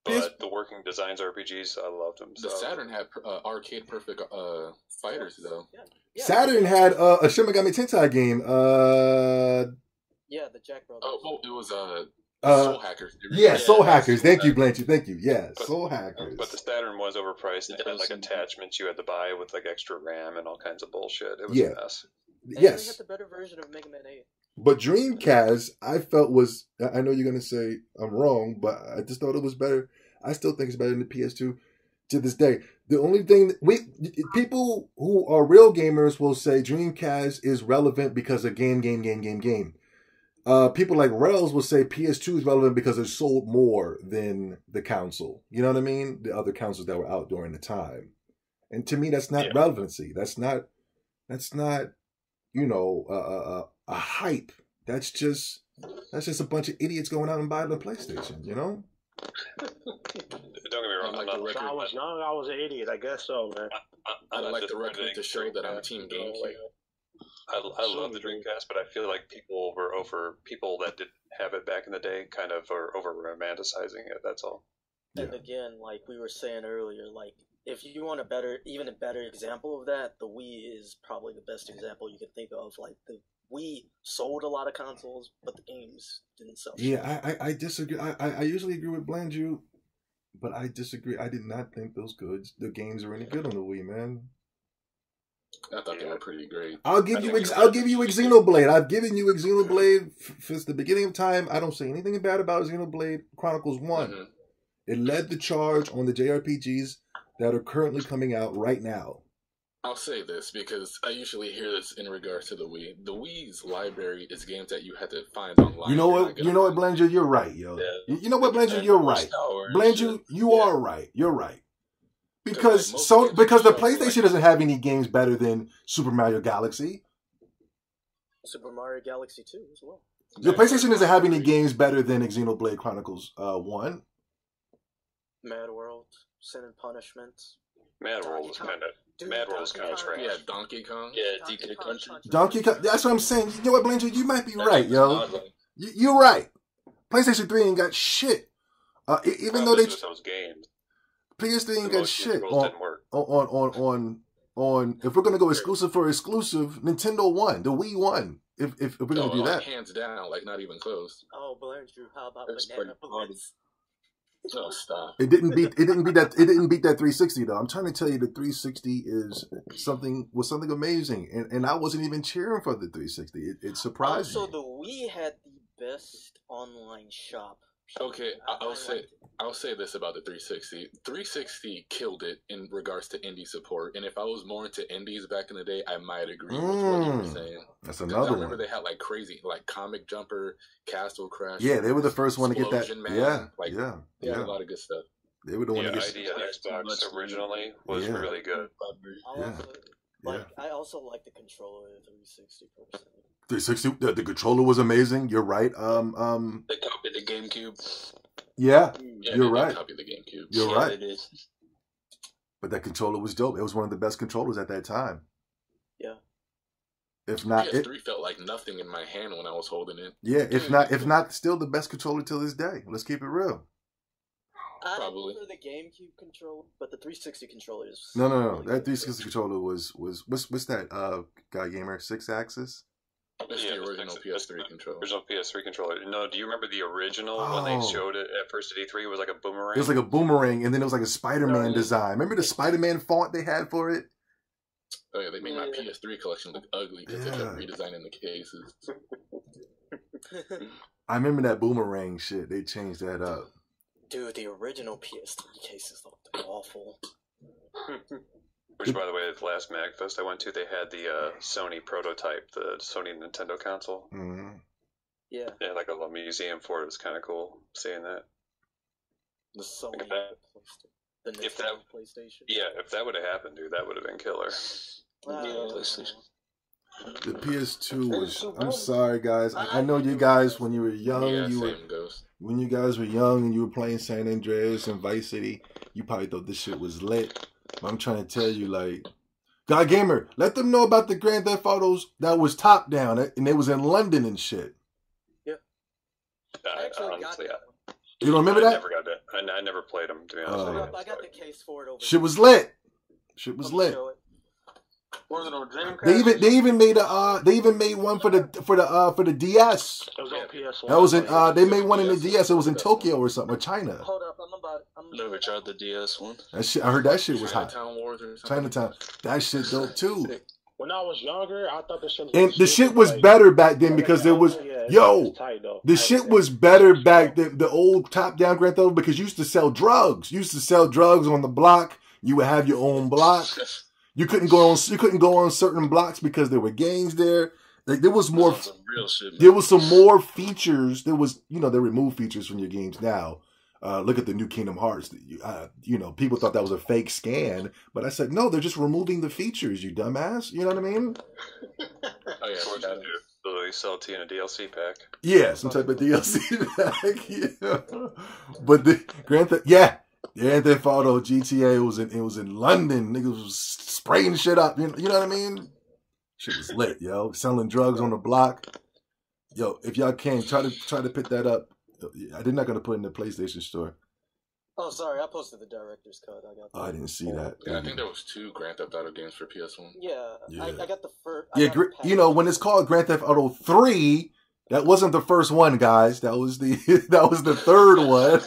But the working designs RPGs, I loved them. The Saturn had arcade perfect fighters, though. Yeah. Saturn had a Shin Megami Tensei game. Yeah, the Jack Brothers. Oh, it was Soul Hackers. Yeah, Soul Hackers. Thank you, Blanchard. Thank you. Yeah, Soul Hackers. But the Saturn was overpriced. It had like attachments you had to buy with like extra RAM and all kinds of bullshit. It was a mess. Yes. They had the better version of Mega Man 8. But Dreamcast, I felt was, I know you're going to say I'm wrong, but I just thought it was better. I still think it's better than the PS2 to this day. The only thing, people who are real gamers will say Dreamcast is relevant because of game. People like Rails will say PS2 is relevant because it sold more than the console. You know what I mean? The other consoles that were out during the time. And to me, that's not relevancy. That's not, you know, a hype. That's just a bunch of idiots going out and buying the PlayStation, you know? Don't get me wrong. When I was young, I was an idiot. I guess so, man. I like the record to show that I'm Team GameCube. I love the Dreamcast, but I feel like people that didn't have it back in the day kind of are over romanticizing it. That's all. And again, like we were saying earlier, like if you want even a better example of that, the Wii is probably the best example you could think of. Like the Wii sold a lot of consoles, but the games didn't sell. Yeah, I disagree. I usually agree with Blandrew, but I disagree. I did not think the games were any good on the Wii, man. I thought they were pretty great. I'll give you Xenoblade. I've given you Xenoblade since the beginning of time. I don't say anything bad about Xenoblade Chronicles 1. Mm-hmm. It led the charge on the JRPGs that are currently coming out right now. I'll say this because I usually hear this in regards to the Wii. The Wii's library is games that you had to find online. You know what, Blandrew? You're right, yo. Yeah. You know what, Blandrew? You're right. Blandrew, you are right. You're right. Because the PlayStation doesn't have any games better than Super Mario Galaxy. Super Mario Galaxy 2 as well. The PlayStation doesn't have any games better than Xenoblade Chronicles 1. Mad World, Sin and Punishment. Mad World was kind of trash. Yeah, Donkey Kong. Yeah, Donkey Country. Donkey Kong. That's what I'm saying. You know what, Blanchard? You might be right, yo. You're right. PlayStation 3 ain't got shit. Even though they those games. PS3 ain't got shit on. If we're gonna go exclusive for exclusive, Nintendo won. The Wii won. If we're gonna do that, hands down, like not even close. Oh, Blanchard, how about Banana Blitz? No, stop. It didn't beat that 360 though. I'm trying to tell you the 360 was something amazing, and I wasn't even cheering for the 360. It surprised me. Also, the Wii had the best online shop. Okay, I'll say this about the 360. 360 killed it in regards to indie support, and if I was more into indies back in the day, I might agree with what you were saying. That's another one. I remember they had like crazy, like Comic Jumper, Castle Crash. Yeah, they were the first one to get that. Man. They had a lot of good stuff. They were the one to get. idea Xbox originally was really good. I also like the controller of the 360 personally. 360, the controller was amazing. You're right. They copied the GameCube. Yeah, you're right. Copied the GameCube. You're right. But that controller was dope. It was one of the best controllers at that time. Yeah. If not, PS3 felt like nothing in my hand when I was holding it. Yeah, if not, still the best controller till this day. Let's keep it real. Probably for the GameCube controller, but the 360 controller is no. That 360 controller was what's that? Guy Gamer 6-axis. That's the original PS3 controller. Original PS3 controller. No, do you remember the original when they showed it at first at E3? It was like a boomerang. It was like a boomerang, and then it was like a Spider-Man design. Remember the Spider-Man font they had for it? Oh yeah, they made my PS3 collection look ugly because they kept redesigning the cases. I remember that boomerang shit. They changed that up. Dude, the original PS3 cases looked awful. Which, by the way, the last MagFest I went to, they had the Sony prototype, the Sony Nintendo console. Mm-hmm. Yeah. Yeah, like a little museum for it. It was kind of cool seeing that. The Sony PlayStation. Yeah, if that would have happened, dude, that would have been killer. PlayStation. The PS2 was. I'm sorry, guys. I know you guys when you were young. When you guys were young and you were playing San Andreas and Vice City, you probably thought this shit was lit. But I'm trying to tell you, like, God Gamer, let them know about the Grand Theft Autos that was top down and they was in London and shit. Yep. Honestly, you don't remember that? I never got that. I never played them, to be honest with you. I got the case for it over Shit was lit. Shit was lit. Was it on Dreamcast? They even made one for the DS. It was on PS1. That was in they made one in the DS. It was in Tokyo or something, or China. Hold up, Never tried the DS one. That shit, I heard that shit was hot. Chinatown. That shit dope too. When I was younger, I thought the shit was and the shit was better back then because there was the shit was better back then. The old top down Grand Theft Auto because you used to sell drugs. You used to sell drugs on the block. You would have your own block. You couldn't go on certain blocks because there were gangs there. Like there was more real shit, man. There was some more features. There was, they remove features from your games now. Look at the new Kingdom Hearts. People thought that was a fake scan, but I said no, they're just removing the features, you dumbass. You know what I mean? Oh yeah, literally sell it in a DLC pack. Yeah, some type of DLC pack. Yeah. But the Grand Theft Auto GTA was in London. Niggas was spraying shit up. You know what I mean? Shit was lit, yo. Selling drugs on the block. Yo, if y'all can try to pick that up. They're not gonna put it in the PlayStation store. Oh, sorry, I posted the director's cut. I didn't see that. Yeah, I think there was 2 Grand Theft Auto games for PS1. Yeah. I got the first. Yeah, you know, when it's called Grand Theft Auto 3, that wasn't the first one, guys. That was the third one.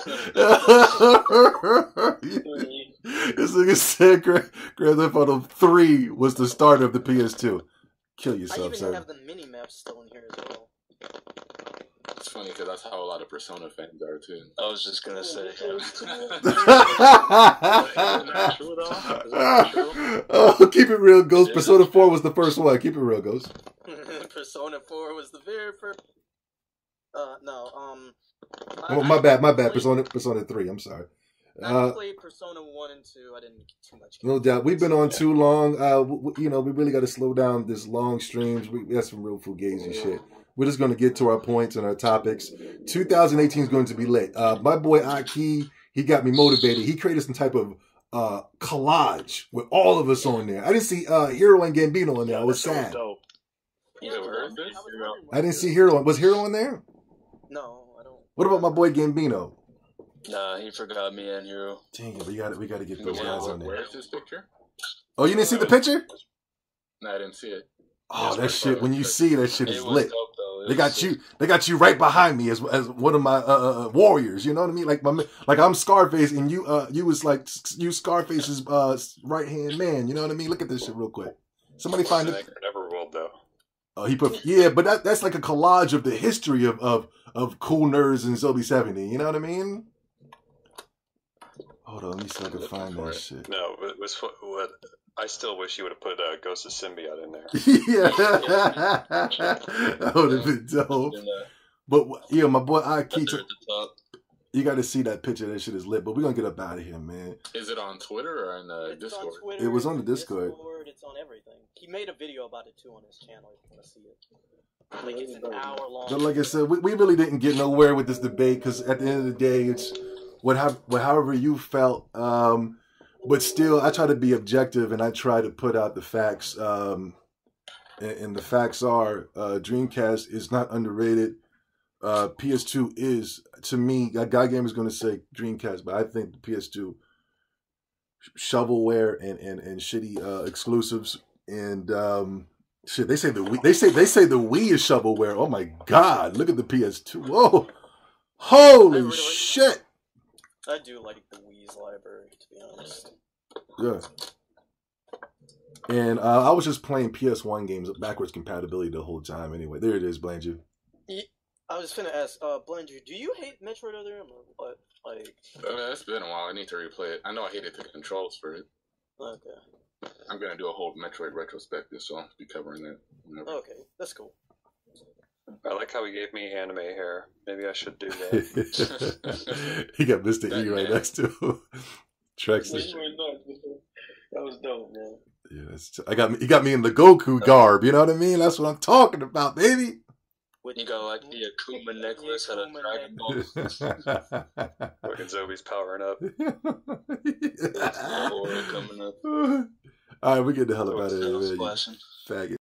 This nigga said Grand Theft Auto 3 was the start of the PS2. Kill yourself, sir. I even have the mini maps still in here as well. It's funny because that's how a lot of Persona fans are too. I was just gonna say. Oh, keep it real, Ghost. Persona 4 was the first one. Keep it real, Ghost. Persona 4 was the very first. Oh, my bad. Persona 3. I'm sorry. I played Persona 1 and 2. I didn't get too much. No doubt. We've been on too long. You know, we really got to slow down this long streams. We got some real fugazi shit. We're just going to get to our points and our topics. 2018 is going to be lit. My boy Aki, he got me motivated. He created some type of collage with all of us on there. I didn't see Hero and Gambino on there. I was sad. I didn't see Hero. Was Hero on there? No, I don't. What about my boy Gambino? Nah, he forgot me and Hero. Dang it, we got to get those guys on there. Where's this picture? Oh, you didn't see the picture? No, I didn't see it. Oh, that shit! When you see that shit is lit. They got you right behind me as one of my warriors. You know what I mean? Like I'm Scarface, and you was like you Scarface's right hand man. You know what I mean? Look at this shit real quick. Somebody find it. Never will though. Oh, he put but that's like a collage of the history of cool nerds and Zombie 70. You know what I mean? Hold on, let me see if I can find that shit. No, it was what. I still wish you would have put Ghost of Symbiote in there. Yeah, that would have been dope. But yeah, my boy Aki, you got to see that picture. That shit is lit. But we're gonna get up out of here, man. Is it on Twitter or on Discord? On Twitter, it was on the Discord. It's on everything. He made a video about it too on his channel. If you want to see it. Like it's an hour long. But like I said, we really didn't get nowhere with this debate because at the end of the day, it's however you felt. But still, I try to be objective and I try to put out the facts. And the facts are Dreamcast is not underrated. PS2 is, to me, Guy Game is going to say Dreamcast, but I think the PS2 shovelware and shitty exclusives and shit. They say the Wii is shovelware. Oh my God! Look at the PS2. Whoa! Holy shit! I do like the Wii's library, to be honest. Yeah. And I was just playing PS1 games backwards compatibility the whole time. Anyway, there it is, Blanju. I was finna ask, Blanju, do you hate Metroid Other M or what? Like, it's been a while. I need to replay it. I know I hated the controls for it. Okay. I'm gonna do a whole Metroid retrospective, so I'll be covering that whenever. Okay, that's cool. I like how he gave me anime hair. Maybe I should do that. He got Mr. E right next to him. Trexler. That was dope, man. Yeah, he got me in the Goku garb. You know what I mean? That's what I'm talking about, baby. You got like the Akuma necklace had a Dragon Ball. Fucking Zobi's powering up. Coming up. All right, we get the hell up out of here, man. Faggot.